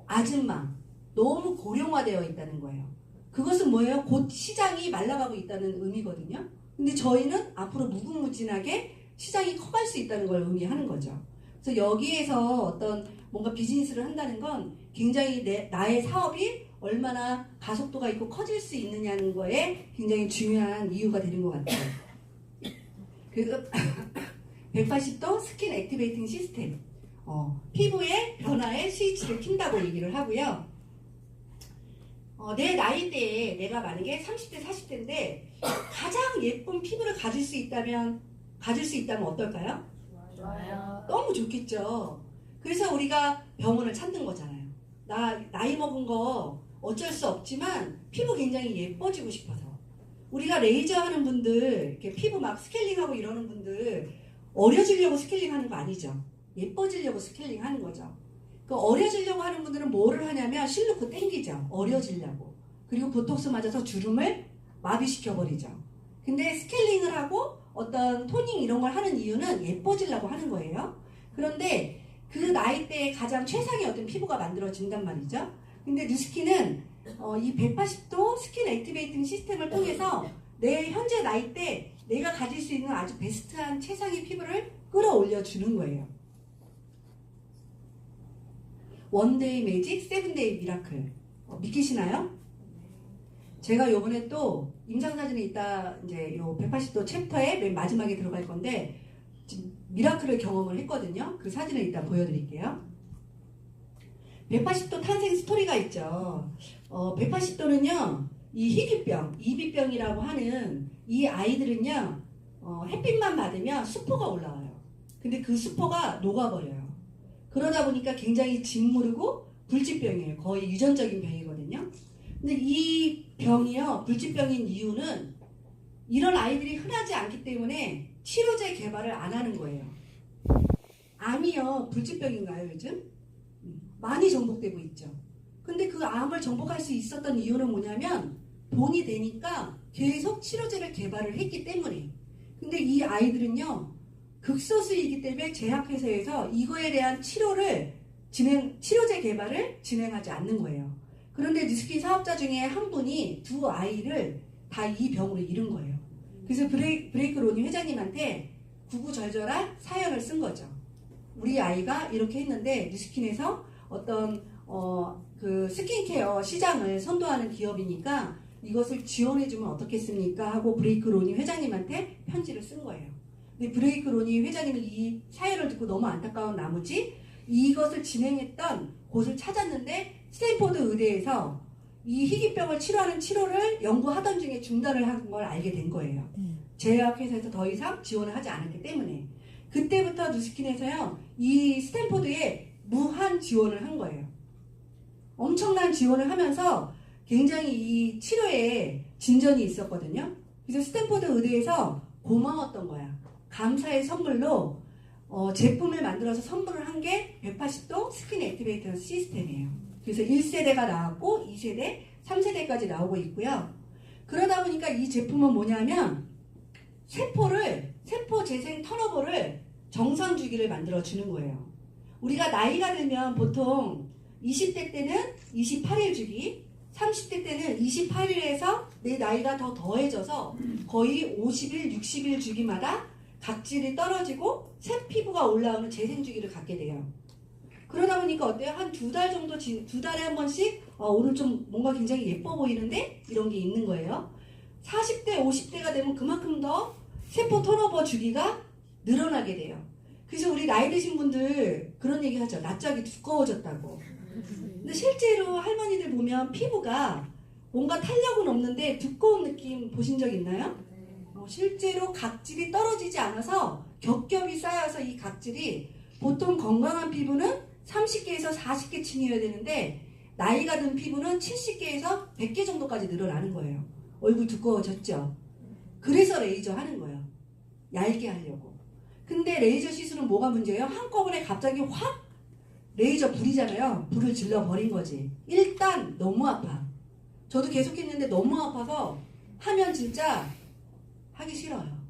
Speaker 1: 아줌마, 너무 고령화되어 있다는 거예요. 그것은 뭐예요? 곧 시장이 말라가고 있다는 의미거든요. 근데 저희는 앞으로 무궁무진하게 시장이 커갈 수 있다는 걸 의미하는 거죠. 그래서 여기에서 어떤 뭔가 비즈니스를 한다는 건 굉장히 나의 사업이 얼마나 가속도가 있고 커질 수 있느냐는 거에 굉장히 중요한 이유가 되는 것 같아요. 그래서 180도 스킨 액티베이팅 시스템, 피부의 변화에 스위치를 킨다고 얘기를 하고요. 내 나이대에 내가 만약에 30대, 40대인데 가장 예쁜 피부를 가질 수 있다면 어떨까요?
Speaker 2: 좋아요.
Speaker 1: 너무 좋겠죠. 그래서 우리가 병원을 찾는 거잖아요. 나이 먹은 거 어쩔 수 없지만 피부 굉장히 예뻐지고 싶어서. 우리가 레이저 하는 분들, 이렇게 피부 막 스케일링하고 이러는 분들 어려지려고 스케일링 하는 거 아니죠. 예뻐지려고 스케일링 하는 거죠. 그 어려지려고 하는 분들은 뭐를 하냐면 실루크 땡기죠. 어려지려고. 그리고 보톡스 맞아서 주름을 마비시켜버리죠. 근데 스케일링을 하고 어떤 토닝 이런 걸 하는 이유는 예뻐지려고 하는 거예요. 그런데 그 나이대에 가장 최상의 어떤 피부가 만들어진단 말이죠. 근데 뉴스킨은 이 180도 스킨 액티베이팅 시스템을 통해서 내 현재 나이대 내가 가질 수 있는 아주 베스트한 최상의 피부를 끌어올려 주는 거예요. 원데이 매직, 세븐데이 미라클. 믿기시나요? 제가 요번에 또 임상사진에 있다 이제 요 180도 챕터의 맨 마지막에 들어갈 건데 지금 미라클을 경험을 했거든요. 그 사진을 이따 보여드릴게요. 180도 탄생 스토리가 있죠. 180도는요, 이 희귀병, 이비병이라고 하는 이 아이들은요, 햇빛만 받으면 수포가 올라와요. 근데 그 수포가 녹아버려요. 그러다 보니까 굉장히 짓무르고 불치병이에요. 거의 유전적인 병이거든요. 근데 이 병이요, 불치병인 이유는 이런 아이들이 흔하지 않기 때문에 치료제 개발을 안 하는 거예요. 암이요, 불치병인가요, 요즘? 많이 정복되고 있죠. 근데 그 암을 정복할 수 있었던 이유는 뭐냐면 돈이 되니까 계속 치료제를 개발을 했기 때문에. 근데 이 아이들은요, 극소수이기 때문에 제약회사에서 이거에 대한 치료제 개발을 진행하지 않는 거예요. 그런데 뉴스킨 사업자 중에 한 분이 두 아이를 다 이 병으로 잃은 거예요. 그래서 브레이크 로니 회장님한테 구구절절한 사연을 쓴 거죠. 우리 아이가 이렇게 했는데 뉴스킨에서 어떤 그 스킨케어 시장을 선도하는 기업이니까 이것을 지원해주면 어떻겠습니까? 하고 브레이크 로니 회장님한테 편지를 쓴 거예요. 근데 브레이크 로니 회장님은 이 사연을 듣고 너무 안타까운 나머지 이것을 진행했던 곳을 찾았는데 스탠포드 의대에서 이 희귀병을 치료하는 치료를 연구하던 중에 중단을 한 걸 알게 된 거예요. 제약회사에서 더 이상 지원을 하지 않았기 때문에. 그때부터 뉴스킨에서요, 이 스탠포드에 무한 지원을 한 거예요. 엄청난 지원을 하면서 굉장히 이 치료에 진전이 있었거든요. 그래서 스탠포드 의대에서 고마웠던 거야. 감사의 선물로 제품을 만들어서 선물을 한 게 180도 스킨 액티베이터 시스템이에요. 그래서 1세대가 나왔고 2세대, 3세대까지 나오고 있고요. 그러다 보니까 이 제품은 뭐냐면 세포 재생 턴오버를 정상 주기를 만들어 주는 거예요. 우리가 나이가 들면 보통 20대 때는 28일 주기, 30대 때는 28일에서 내 나이가 더 더해져서 거의 50일, 60일 주기마다 각질이 떨어지고 새 피부가 올라오는 재생 주기를 갖게 돼요. 그러다 보니까 어때요? 한 두 달 정도, 두 달에 한 번씩 오늘 좀 뭔가 굉장히 예뻐 보이는데? 이런 게 있는 거예요. 40대, 50대가 되면 그만큼 더 세포 턴오버 주기가 늘어나게 돼요. 그래서 우리 나이 드신 분들 그런 얘기 하죠. 낯짝이 두꺼워졌다고. 근데 실제로 할머니들 보면 피부가 뭔가 탄력은 없는데 두꺼운 느낌 보신 적 있나요? 실제로 각질이 떨어지지 않아서 겹겹이 쌓여서 이 각질이 보통 건강한 피부는 30개에서 40개 층이어야 되는데 나이가 든 피부는 70개에서 100개 정도까지 늘어나는 거예요. 얼굴 두꺼워졌죠? 그래서 레이저 하는 거예요. 얇게 하려고. 근데 레이저 시술은 뭐가 문제예요? 한꺼번에 갑자기 확 레이저 불이잖아요. 불을 질러버린 거지. 일단 너무 아파. 저도 계속 했는데 너무 아파서 하면 진짜 하기 싫어요.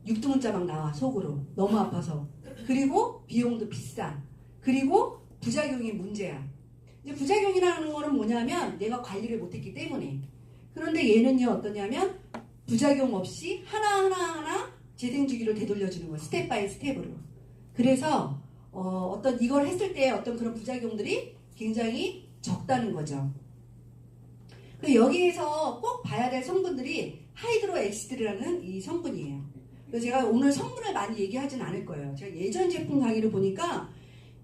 Speaker 1: 육두문자 막 나와 속으로 너무 아파서. 그리고 비용도 비싸. 그리고 부작용이 문제야. 이제 부작용이라는 거는 뭐냐면 내가 관리를 못했기 때문에. 그런데 얘는요 어떠냐면 부작용 없이 하나하나 재생주기로 되돌려주는 거예요. 스텝 바이 스텝으로. 그래서 어떤 이걸 했을 때 어떤 그런 부작용들이 굉장히 적다는 거죠. 여기에서 꼭 봐야 될 성분들이 하이드로 엑시드라는 이 성분이에요. 그래서 제가 오늘 성분을 많이 얘기하진 않을 거예요. 제가 예전 제품 강의를 보니까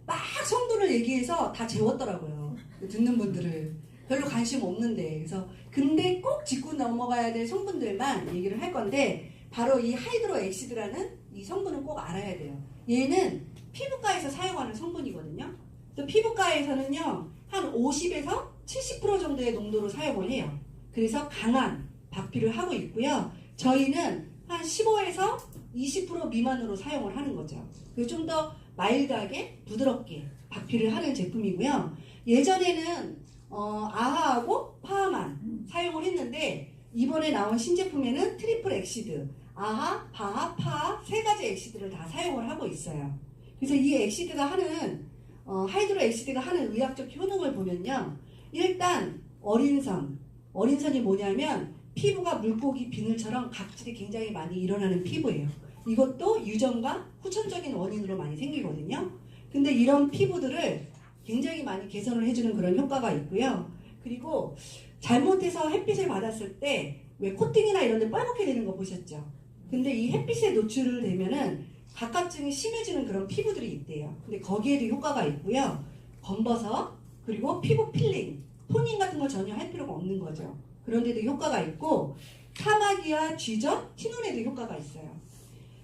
Speaker 1: 막 성분을 얘기해서 다 재웠더라고요. 듣는 분들을. 별로 관심 없는데. 그래서 근데 꼭 짚고 넘어가야 될 성분들만 얘기를 할 건데 바로 이 하이드로 엑시드라는 이 성분은 꼭 알아야 돼요. 얘는 피부과에서 사용하는 성분이거든요. 그래서 피부과에서는요 한 50에서 70% 정도의 농도로 사용을 해요. 그래서 강한 박피를 하고 있고요. 저희는 한 15에서 20% 미만으로 사용을 하는 거죠. 그래서 좀 더 마일드하게 부드럽게 박피를 하는 제품이고요. 예전에는 아하하고 파하만 사용을 했는데 이번에 나온 신제품에는 트리플 엑시드, 아하, 파하, 파하 세 가지 엑시드를 다 사용을 하고 있어요. 그래서 이 엑시드가 하는 하이드로 엑시드가 하는 의학적 효능을 보면요. 일단 어린선이 뭐냐면 피부가 물고기 비늘처럼 각질이 굉장히 많이 일어나는 피부예요. 이것도 유전과 후천적인 원인으로 많이 생기거든요. 근데 이런 피부들을 굉장히 많이 개선을 해주는 그런 효과가 있고요. 그리고 잘못해서 햇빛을 받았을 때 왜 코팅이나 이런 데 빨갛게 되는 거 보셨죠? 근데 이 햇빛에 노출을 되면은 각각증이 심해지는 그런 피부들이 있대요. 근데 거기에도 효과가 있고요. 검버섯, 그리고 피부 필링, 토닝 같은 걸 전혀 할 필요가 없는 거죠. 그런데도 효과가 있고 사마귀와 쥐젖, 티눈에도 효과가 있어요.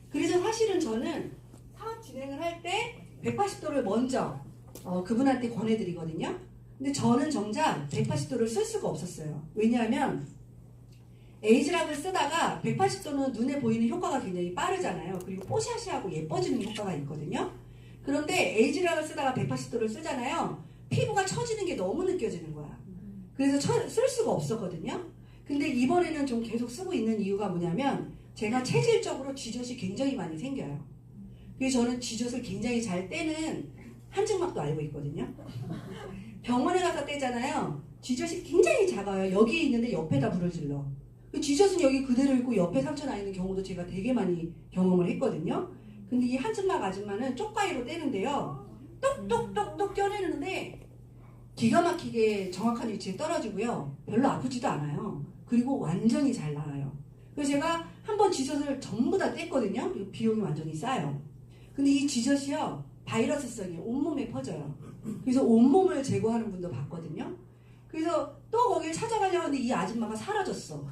Speaker 1: 그래서 사실은 저는 사업 진행을 할 때 180도를 먼저 그분한테 권해드리거든요. 근데 저는 정작 180도를 쓸 수가 없었어요. 왜냐하면 에이즈락을 쓰다가 180도는 눈에 보이는 효과가 굉장히 빠르잖아요. 그리고 뽀샤시하고 예뻐지는 효과가 있거든요. 그런데 에이즈락을 쓰다가 180도를 쓰잖아요. 피부가 처지는 게 너무 느껴지는 거야. 그래서 쓸 수가 없었거든요. 근데 이번에는 좀 계속 쓰고 있는 이유가 뭐냐면 제가 체질적으로 쥐젖이 굉장히 많이 생겨요. 그래서 저는 쥐젖을 굉장히 잘 떼는 한증막도 알고 있거든요. 병원에 가서 떼잖아요. 쥐젖이 굉장히 작아요. 여기 있는데 옆에다 불을 질러. 쥐젖은 여기 그대로 있고 옆에 상처 나 있는 경우도 제가 되게 많이 경험을 했거든요. 근데 이 한증막 아줌마는 쪽가위로 떼는데요. 똑똑똑똑 떼내는데 기가 막히게 정확한 위치에 떨어지고요. 별로 아프지도 않아요. 그리고 완전히 잘 나아요. 그래서 제가 한번 쥐젖을 전부 다 뗐거든요. 그리고 비용이 완전히 싸요. 근데 이 쥐젖이요. 바이러스성이 온몸에 퍼져요. 그래서 온몸을 제거하는 분도 봤거든요. 그래서 또 거길 찾아가려고 하는데 이 아줌마가 사라졌어.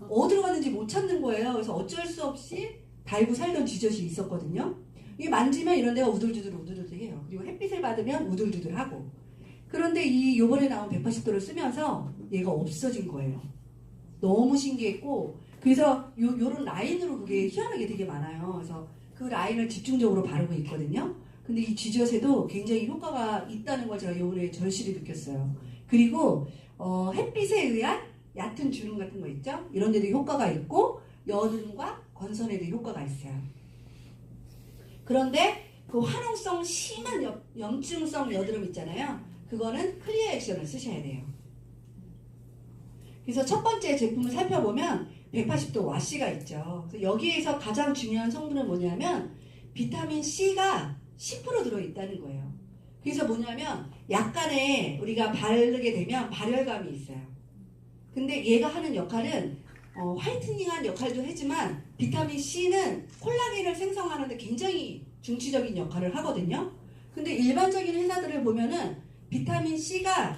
Speaker 1: 어디로 갔는지 못 찾는 거예요. 그래서 어쩔 수 없이 달고 살던 쥐젖이 있었거든요. 이게 만지면 이런 데가 우들두들해요. 그리고 햇빛을 받으면 우들두들하고. 그런데 이 요번에 나온 180도를 쓰면서 얘가 없어진 거예요. 너무 신기했고 그래서 요런 라인으로 그게 희한하게 되게 많아요. 그래서 그 라인을 집중적으로 바르고 있거든요. 근데 이 쥐젖에도 굉장히 효과가 있다는 걸 제가 요번에 절실히 느꼈어요. 그리고 햇빛에 의한 얕은 주름 같은 거 있죠? 이런 데도 효과가 있고 여드름과 건선에도 효과가 있어요. 그런데 그 화농성 심한 염증성 여드름 있잖아요. 그거는 클리어 액션을 쓰셔야 돼요. 그래서 첫 번째 제품을 살펴보면 180도 와시가 있죠. 그래서 여기에서 가장 중요한 성분은 뭐냐면 비타민 C가 10% 들어있다는 거예요. 그래서 뭐냐면 약간의 우리가 바르게 되면 발열감이 있어요. 근데 얘가 하는 역할은 화이트닝한 역할도 하지만 비타민 C는 콜라겐을 생성하는데 굉장히 중추적인 역할을 하거든요. 근데 일반적인 회사들을 보면은 비타민 C가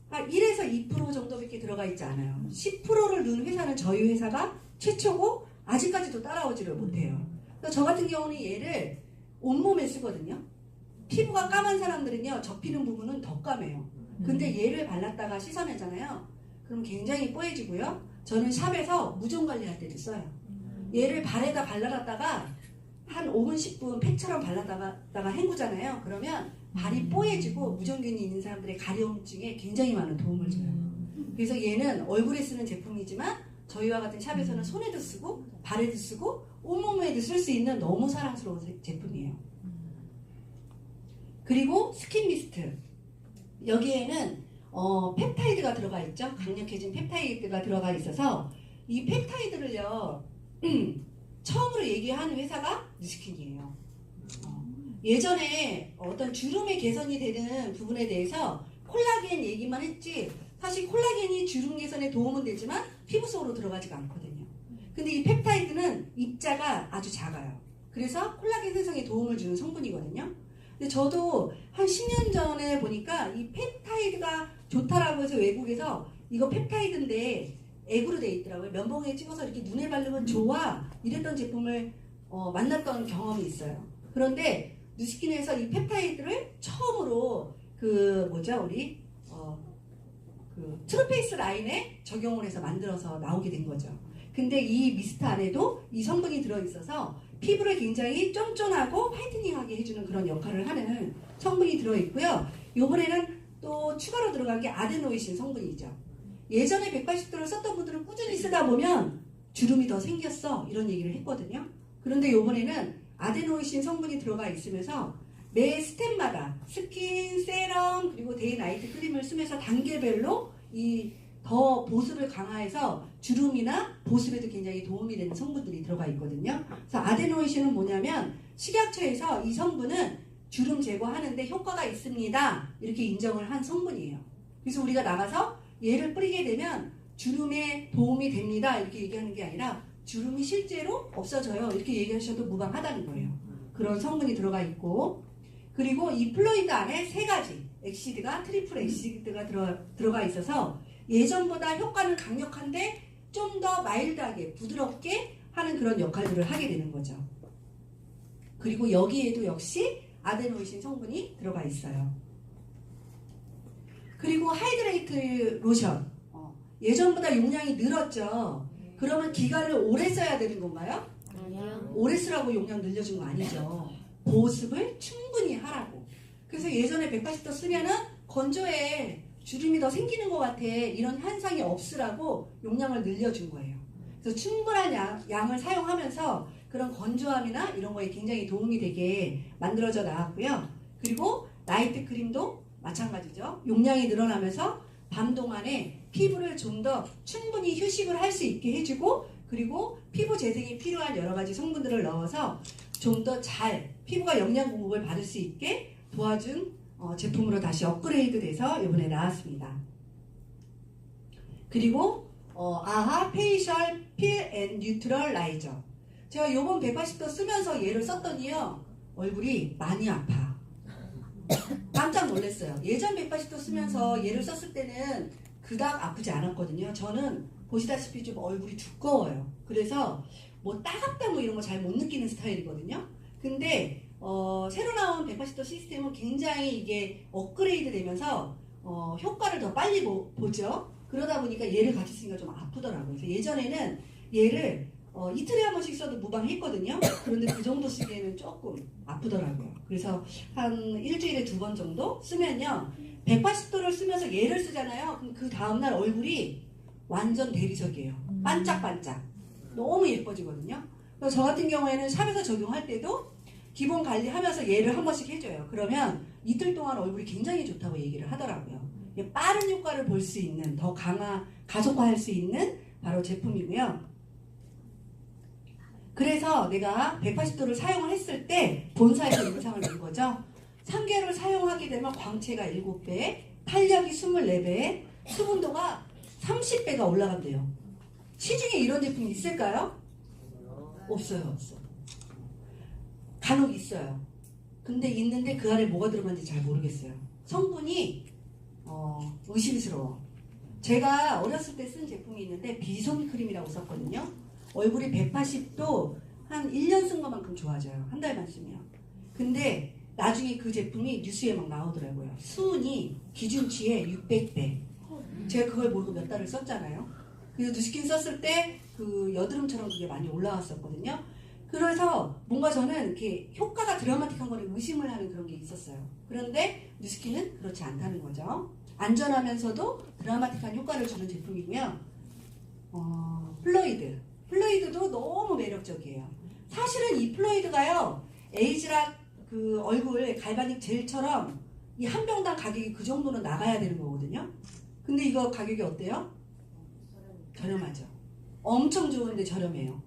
Speaker 1: 한 1에서 2% 정도밖에 들어가 있지 않아요. 10%를 넣은 회사는 저희 회사가 최초고 아직까지도 따라오지를 못해요. 그래서 저 같은 경우는 얘를 온몸에 쓰거든요. 피부가 까만 사람들은요 접히는 부분은 더 까매요. 근데 얘를 발랐다가 씻어내잖아요. 그럼 굉장히 뽀얘지고요. 저는 샵에서 무좀 관리할 때도 써요. 얘를 발에다 발라놨다가 한 5분 10분 팩처럼 발랐다가 헹구잖아요. 그러면 발이 뽀얘지고 무좀균이 있는 사람들의 가려움증에 굉장히 많은 도움을 줘요. 그래서 얘는 얼굴에 쓰는 제품이지만 저희와 같은 샵에서는 손에도 쓰고 발에도 쓰고 온몸에도 쓸 수 있는 너무 사랑스러운 제품이에요. 그리고 스킨 미스트. 여기에는 펩타이드가 들어가 있죠. 강력해진 펩타이드가 들어가 있어서 이 펩타이드를요 처음으로 얘기하는 회사가 누스킨이에요. 예전에 어떤 주름의 개선이 되는 부분에 대해서 콜라겐 얘기만 했지 사실 콜라겐이 주름 개선에 도움은 되지만 피부 속으로 들어가지가 않거든요. 근데 이 펩타이드는 입자가 아주 작아요. 그래서 콜라겐 생성에 도움을 주는 성분이거든요. 근데 저도 한 10년 전에 보니까 이 펩타이드가 좋다라고 해서 외국에서 이거 펩타이드인데 액으로 돼 있더라고요. 면봉에 찍어서 이렇게 눈에 바르면 좋아 이랬던 제품을 만났던 경험이 있어요. 그런데 누스킨에서 이 펩타이드를 처음으로 우리 트루페이스 라인에 적용을 해서 만들어서 나오게 된 거죠. 근데 이 미스트 안에도 이 성분이 들어있어서 피부를 굉장히 쫀쫀하고 화이트닝하게 해주는 그런 역할을 하는 성분이 들어있고요. 요번에는 또 추가로 들어간 게 아데노이신 성분이죠. 예전에 180도를 썼던 분들은 꾸준히 쓰다 보면 주름이 더 생겼어 이런 얘기를 했거든요. 그런데 요번에는 아데노이신 성분이 들어가 있으면서 매 스텝마다 스킨, 세럼, 그리고 데이 나이트 크림을 쓰면서 단계별로 이 더 보습을 강화해서 주름이나 보습에도 굉장히 도움이 되는 성분들이 들어가 있거든요. 그래서 아데노이신은 뭐냐면 식약처에서 이 성분은 주름 제거하는데 효과가 있습니다. 이렇게 인정을 한 성분이에요. 그래서 우리가 나가서 얘를 뿌리게 되면 주름에 도움이 됩니다. 이렇게 얘기하는 게 아니라 주름이 실제로 없어져요. 이렇게 얘기하셔도 무방하다는 거예요. 그런 성분이 들어가 있고 그리고 이 플루이드 안에 3가지 엑시드가 트리플 엑시드가 들어가 있어서 예전보다 효과는 강력한데 좀 더 마일드하게 부드럽게 하는 그런 역할들을 하게 되는 거죠. 그리고 여기에도 역시 아데노이신 성분이 들어가 있어요. 그리고 하이드레이트 로션 예전보다 용량이 늘었죠. 그러면 기간을 오래 써야 되는 건가요?
Speaker 2: 아니요.
Speaker 1: 오래 쓰라고 용량 늘려준 거 아니죠. 보습을 충분히 하라고. 그래서 예전에 180도 쓰면은 건조해 주름이 더 생기는 것 같아 이런 현상이 없으라고 용량을 늘려준 거예요. 그래서 충분한 양을 사용하면서 그런 건조함이나 이런 거에 굉장히 도움이 되게 만들어져 나왔고요. 그리고 나이트 크림도 마찬가지죠. 용량이 늘어나면서 밤 동안에 피부를 좀 더 충분히 휴식을 할 수 있게 해주고 그리고 피부 재생이 필요한 여러 가지 성분들을 넣어서 좀 더 잘 피부가 영양 공급을 받을 수 있게 도와준 제품으로 다시 업그레이드 돼서 이번에 나왔습니다. 그리고 아하 페이셜 필 앤 뉴트럴 라이저. 제가 이번 180도 쓰면서 얘를 썼더니요 얼굴이 많이 아파. 깜짝 놀랐어요. 예전 180도 쓰면서 얘를 썼을 때는 그닥 아프지 않았거든요. 저는 보시다시피 좀 얼굴이 두꺼워요. 그래서 뭐 따갑다 뭐 이런 거 잘 못 느끼는 스타일이거든요. 근데 새로 나온 180도 시스템은 굉장히 이게 업그레이드 되면서 효과를 더 빨리 보죠. 그러다 보니까 얘를 같이 쓰니까 좀 아프더라고요. 그래서 예전에는 얘를 이틀에 한 번씩 써도 무방했거든요. 그런데 그 정도 쓰기에는 조금 아프더라고요. 그래서 한 일주일에 2번 정도 쓰면요. 180도를 쓰면서 얘를 쓰잖아요. 그럼 그 다음날 얼굴이 완전 대리석이에요. 반짝반짝. 너무 예뻐지거든요. 그래서 저 같은 경우에는 샵에서 적용할 때도 기본 관리하면서 얘를 한 번씩 해줘요. 그러면 이틀 동안 얼굴이 굉장히 좋다고 얘기를 하더라고요. 빠른 효과를 볼 수 있는 더 가속화할 수 있는 바로 제품이고요. 그래서 내가 180도를 사용을 했을 때 본사에서 영상을 낸 거죠. 3개월을 사용하게 되면 광채가 7배, 탄력이 24배, 수분도가 30배가 올라간대요. 시중에 이런 제품이 있을까요? 없어요, 없어. 간혹 있어요. 근데 있는데 그 안에 뭐가 들어간지 잘 모르겠어요. 성분이 의심스러워. 제가 어렸을 때 쓴 제품이 있는데 비손 크림이라고 썼거든요. 얼굴이 180도 한 1년 쓴 것만큼 좋아져요. 한 달만 쓰면. 근데 나중에 그 제품이 뉴스에 막 나오더라고요. 수은이 기준치의 600배. 제가 그걸 모르고 몇 달을 썼잖아요. 그래서 누스킨 썼을 때 그 여드름처럼 그게 많이 올라왔었거든요. 그래서 뭔가 저는 이렇게 효과가 드라마틱한 거를 의심을 하는 그런 게 있었어요. 그런데 누스킨은 그렇지 않다는 거죠. 안전하면서도 드라마틱한 효과를 주는 제품이고요. 플로이드도 너무 매력적이에요. 사실은 이 플로이드가요, 에이즈락 그 얼굴 갈바닉 젤처럼 이 한 병당 가격이 그 정도는 나가야 되는 거거든요. 근데 이거 가격이 어때요? 저렴하죠. 엄청 좋은데 저렴해요.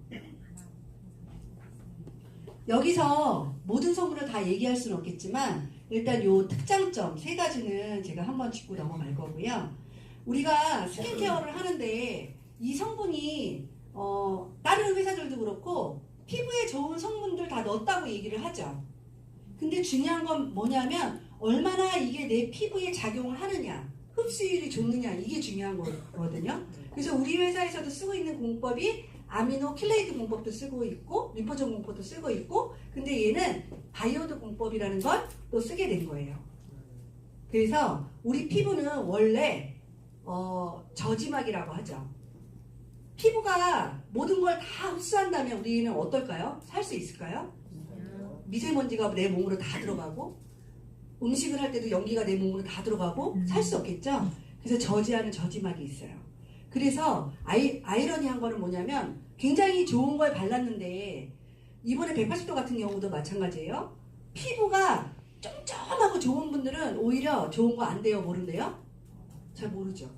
Speaker 1: 여기서 모든 성분을 다 얘기할 수는 없겠지만 일단 요 특장점 3가지는 제가 한번 짚고 넘어갈 거고요. 우리가 스킨케어를 하는데 이 성분이 다른 회사들도 그렇고 피부에 좋은 성분들 다 넣었다고 얘기를 하죠. 근데 중요한 건 뭐냐면 얼마나 이게 내 피부에 작용을 하느냐, 흡수율이 좋느냐, 이게 중요한 거거든요. 그래서 우리 회사에서도 쓰고 있는 공법이 아미노 킬레이트 공법도 쓰고 있고 리포존 공법도 쓰고 있고, 근데 얘는 바이오드 공법이라는 걸 또 쓰게 된 거예요. 그래서 우리 피부는 원래 저지막이라고 하죠. 피부가 모든 걸 다 흡수한다면 우리는 어떨까요? 살 수 있을까요? 미세먼지가 내 몸으로 다 들어가고 음식을 할 때도 연기가 내 몸으로 다 들어가고 살 수 없겠죠? 그래서 저지하는 저지막이 있어요. 그래서 아이러니한 거는 뭐냐면 굉장히 좋은 걸 발랐는데 이번에 180도 같은 경우도 마찬가지예요. 피부가 쫌쫌하고 좋은 분들은 오히려 좋은 거 안 돼요, 모른대요? 잘 모르죠.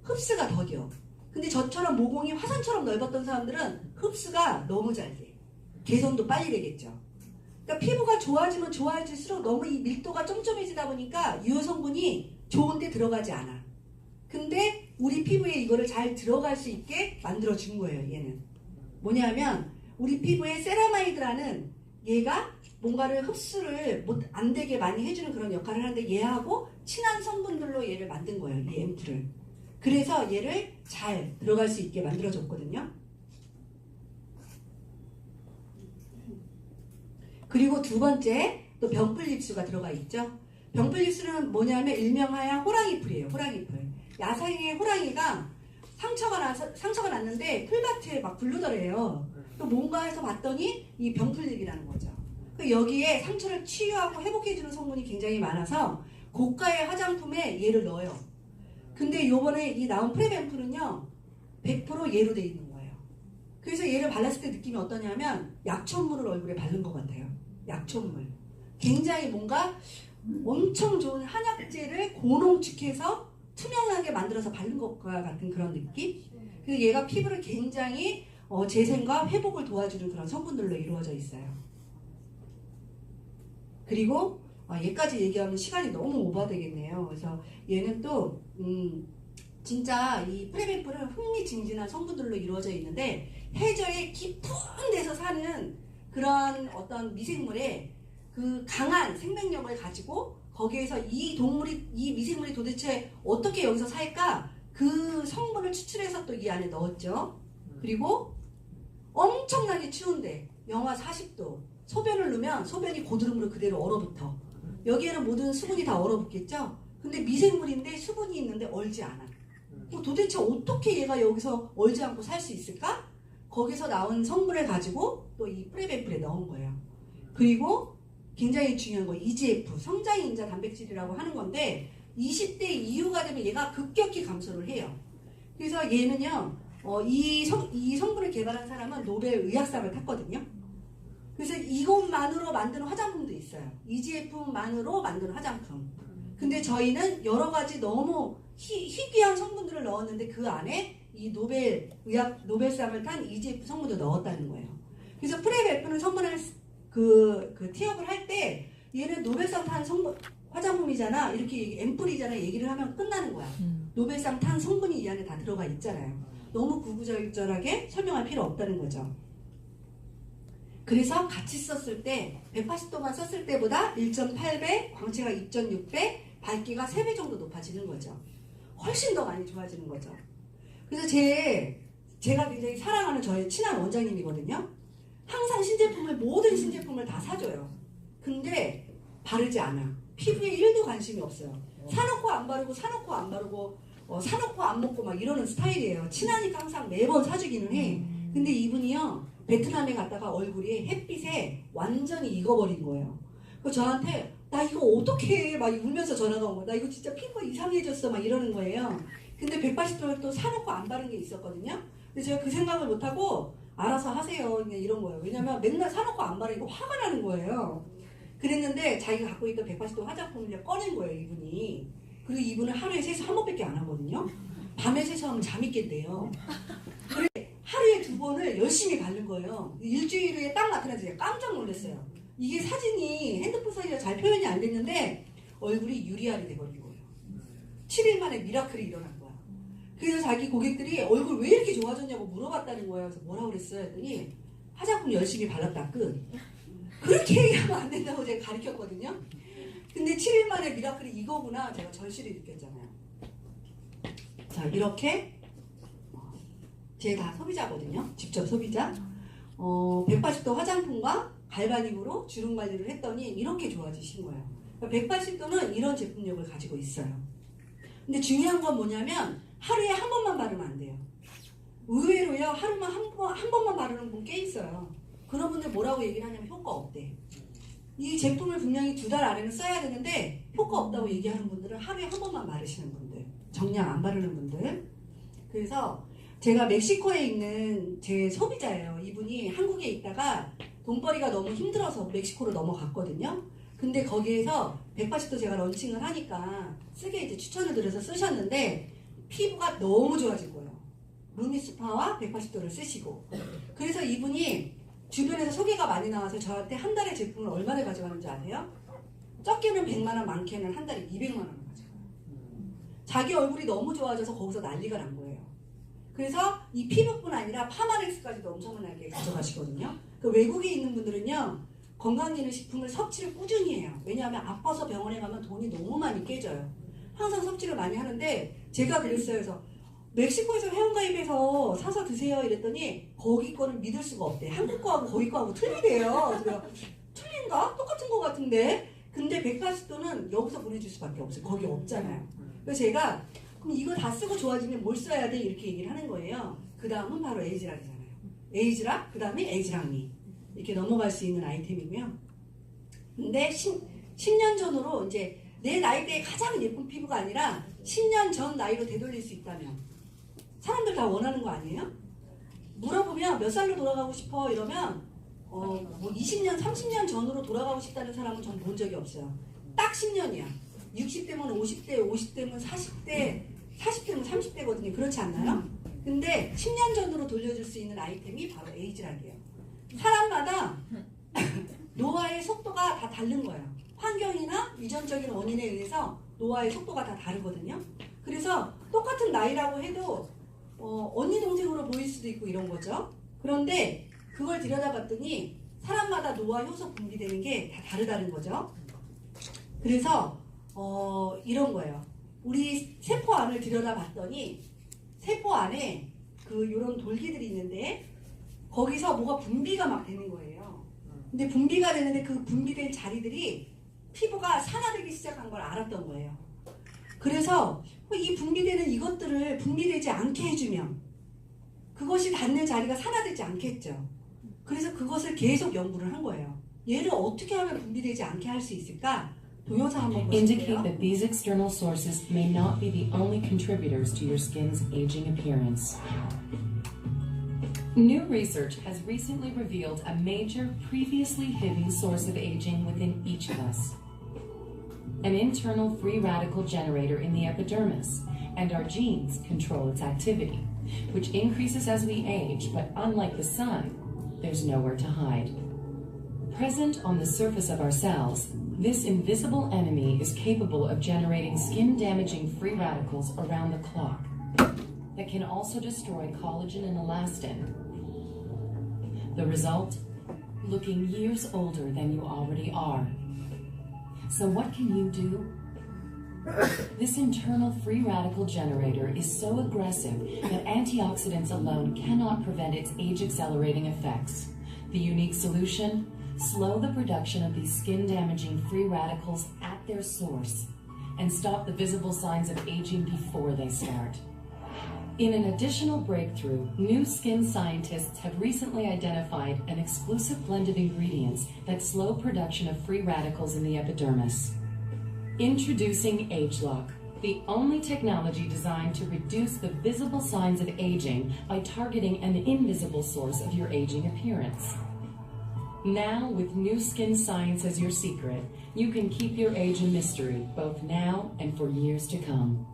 Speaker 1: 흡수가 더뎌. 근데 저처럼 모공이 화산처럼 넓었던 사람들은 흡수가 너무 잘 돼. 개선도 빨리 되겠죠. 그러니까 피부가 좋아지면 좋아질수록 너무 이 밀도가 쫌쫌해지다 보니까 유효 성분이 좋은데 들어가지 않아. 근데 우리 피부에 이거를 잘 들어갈 수 있게 만들어준 거예요, 얘는. 뭐냐면 우리 피부에 세라마이드라는 얘가 뭔가를 흡수를 안 되게 많이 해주는 그런 역할을 하는데 얘하고 친한 성분들로 얘를 만든 거예요, 이 앰플을. 그래서 얘를 잘 들어갈 수 있게 만들어줬거든요. 그리고 두 번째 또 병풀립수가 들어가 있죠. 병풀립수는 뭐냐면 일명하여 호랑이풀이에요. 호랑이풀. 야생의 호랑이가 상처가 났는데 풀밭에 막 굴르더래요. 또 뭔가 해서 봤더니 이 병풀립이라는 거죠. 여기에 상처를 치유하고 회복해주는 성분이 굉장히 많아서 고가의 화장품에 얘를 넣어요. 근데 요번에 이 나온 프레뱀풀은요 100% 얘로 돼 있는 거예요. 그래서 얘를 발랐을 때 느낌이 어떠냐면 약초물을 얼굴에 바른 것 같아요. 약초물. 굉장히 뭔가 엄청 좋은 한약재를 고농축해서 투명하게 만들어서 바른 것과 같은 그런 느낌? 그래서 얘가 피부를 굉장히 재생과 회복을 도와주는 그런 성분들로 이루어져 있어요. 그리고 얘까지 얘기하면 시간이 너무 오버되겠네요. 그래서 얘는 또 진짜 이 프레뱀풀은 흥미진진한 성분들로 이루어져 있는데 해저의 깊은 데서 사는 그런 어떤 미생물의 그 강한 생명력을 가지고 거기에서 이 미생물이 도대체 어떻게 여기서 살까? 그 성분을 추출해서 또 이 안에 넣었죠. 그리고 엄청나게 추운데 영하 40도 소변을 넣으면 소변이 고드름으로 그대로 얼어붙어. 여기에는 모든 수분이 다 얼어붙겠죠? 근데 미생물인데 수분이 있는데 얼지 않아. 도대체 어떻게 얘가 여기서 얼지 않고 살 수 있을까? 거기서 나온 성분을 가지고 또 이 프레뱀풀에 넣은 거예요. 그리고 굉장히 중요한 거 EGF, 성장인자 단백질이라고 하는 건데 20대 이후가 되면 얘가 급격히 감소를 해요. 그래서 얘는요, 이 성분을 개발한 사람은 노벨 의학상을 탔거든요. 그래서 이것만으로 만드는 화장품도 있어요. EGF만으로 만드는 화장품. 근데 저희는 여러 가지 너무 희귀한 성분들을 넣었는데 그 안에 이 노벨상을 탄 EGF 성분도 넣었다는 거예요. 그래서 프레뱀풀은 성분을 티업을 할 때 얘는 노벨상 탄 성분 화장품이잖아, 이렇게 앰플이잖아 얘기를 하면 끝나는 거야. 노벨상 탄 성분이 이 안에 다 들어가 있잖아요. 너무 구구절절하게 설명할 필요 없다는 거죠. 그래서 같이 썼을 때 180도만 썼을 때보다 1.8배, 광채가 2.6배, 밝기가 3배 정도 높아지는 거죠. 훨씬 더 많이 좋아지는 거죠. 그래서 제가 굉장히 사랑하는 저의 친한 원장님이거든요. 항상 모든 신제품을 다 사줘요. 근데 바르지 않아. 피부에 1도 관심이 없어요. 사놓고 안 바르고 사놓고 안 바르고 사놓고 안 먹고 막 이러는 스타일이에요. 친하니까 항상 매번 사주기는 해. 근데 이분이요, 베트남에 갔다가 얼굴이 햇빛에 완전히 익어버린 거예요. 그래서 저한테 나 이거 어떻게 해? 막 울면서 전화가 온 거야. 나 이거 진짜 피부가 이상해졌어 막 이러는 거예요. 근데 180도를 또 사놓고 안 바른 게 있었거든요. 그래서 제가 그 생각을 못하고 알아서 하세요. 그냥 이런 거예요. 왜냐면 맨날 사놓고 안 바르니까 화가 나는 거예요. 그랬는데 자기가 갖고 있던 180도 화장품을 이제 꺼낸 거예요, 이분이. 그리고 이분은 하루에 세수 한 번밖에 안 하거든요. 밤에 세수하면 잠이 깬대요. 그래 하루에 2번을 열심히 바른 거예요. 일주일 후에 딱 나타나서 제가 깜짝 놀랐어요. 이게 사진이 핸드폰 사진이 잘 표현이 안 됐는데 얼굴이 유리알이 돼버린 거예요. 7일 만에 미라클이 일어난 거야. 그래서 자기 고객들이 얼굴 왜 이렇게 좋아졌냐고 물어봤다는 거예요. 그래서 뭐라고 그랬어요? 했더니 화장품 열심히 발랐다 끝. 그렇게 얘기하면 안 된다고 제가 가르쳤거든요. 근데 7일 만에 미라클이 이거구나 제가 절실히 느꼈잖아요. 자 이렇게 제가 다 소비자거든요. 직접 소비자. 180도 화장품과 갈바닉으로 주름 관리를 했더니 이렇게 좋아지신 거예요. 180도는 이런 제품력을 가지고 있어요. 근데 중요한 건 뭐냐면 하루에 한 번만 바르면 안 돼요. 의외로요 하루만 한 번만 바르는 분 꽤 있어요. 그런 분들 뭐라고 얘기를 하냐면 효과 없대. 이 제품을 분명히 2달 안에는 써야 되는데 효과 없다고 얘기하는 분들은 하루에 한 번만 바르시는 분들, 정량 안 바르는 분들. 그래서 제가 멕시코에 있는 제 소비자예요. 이분이 한국에 있다가 돈벌이가 너무 힘들어서 멕시코로 넘어갔거든요. 근데 거기에서 180도 제가 런칭을 하니까 쓰게 이제 추천을 드려서 쓰셨는데 피부가 너무 좋아질 거예요. 루미스파와 180도를 쓰시고. 그래서 이분이 주변에서 소개가 많이 나와서 저한테 한 달에 제품을 얼마를 가져가는지 아세요? 적게는 100만원, 많게는 한 달에 200만원을 가져가요. 자기 얼굴이 너무 좋아져서 거기서 난리가 난 거예요. 그래서 이 피부뿐 아니라 파마렉스까지도 엄청나게 가져가시거든요. 그 외국에 있는 분들은요 건강기능식품을 섭취를 꾸준히 해요. 왜냐하면 아파서 병원에 가면 돈이 너무 많이 깨져요. 항상 섭취를 많이 하는데 제가 그랬어요. 그래서 멕시코에서 회원가입해서 사서 드세요 이랬더니 거기 거는 믿을 수가 없대. 한국 거하고 거기 거하고 틀리대요. 그래서 틀린가? 똑같은 거 같은데. 근데 180도는 여기서 보내줄 수밖에 없어요. 거기 없잖아요. 그래서 제가 그럼 이거 다 쓰고 좋아지면 뭘 써야 돼? 이렇게 얘기를 하는 거예요. 그 다음은 바로 에이지락이잖아요. 에이지락, 그 다음에 에이지락미. 이렇게 넘어갈 수 있는 아이템이고요. 근데 10년 전으로 이제 내 나이대에 가장 예쁜 피부가 아니라 10년 전 나이로 되돌릴 수 있다면 사람들 다 원하는 거 아니에요? 물어보면 몇 살로 돌아가고 싶어 이러면 뭐 20년, 30년 전으로 돌아가고 싶다는 사람은 전 본 적이 없어요. 딱 10년이야. 60대면 50대, 50대면 40대, 40대면 30대거든요. 그렇지 않나요? 근데 10년 전으로 돌려줄 수 있는 아이템이 바로 에이지락이에요. 사람마다 노화의 속도가 다 다른 거예요. 환경이나 유전적인 원인에 의해서 노화의 속도가 다 다르거든요. 그래서 똑같은 나이라고 해도 언니 동생으로 보일 수도 있고 이런 거죠. 그런데 그걸 들여다봤더니 사람마다 노화 효소 분비되는 게 다 다르다는 거죠. 그래서 이런 거예요. 우리 세포 안을 들여다봤더니 세포 안에 요런 돌기들이 있는데 거기서 뭐가 분비가 막 되는 거예요. 근데 분비가 되는데 그 분비된 자리들이 피부가 산화되기 시작한 걸 알았던 거예요. 그래서 이 분비되는 이것들을 분비되지 않게 해주면 그것이 닿는 자리가 산화되지 않겠죠. 그래서 그것을 계속 연구를 한 거예요. 얘를 어떻게 하면 분비되지 않게 할 수 있을까? 동영상 한번 보실게요.
Speaker 2: Indicate that these external sources may not be the only contributors to your skin's aging appearance. New research has recently revealed a major, previously hidden source of aging within each of us. An internal free radical generator in the epidermis, and our genes control its activity, which increases as we age, but unlike the sun, there's nowhere to hide. Present on the surface of our cells, this invisible enemy is capable of generating skin-damaging free radicals around the clock that can also destroy collagen and elastin. The result? Looking years older than you already are. So what can you do? This internal free radical generator is so aggressive that antioxidants alone cannot prevent its age-accelerating effects. The unique solution? Slow the production of these skin-damaging free radicals at their source and stop the visible signs of aging before they start. In an additional breakthrough, new skin scientists have recently identified an exclusive blend of ingredients that slow production of free radicals in the epidermis. Introducing AgeLock, The only technology designed to reduce the visible signs of aging by targeting an invisible source of your aging appearance. Now, with new skin science as your secret, you can keep your age a mystery, both now and for years to come.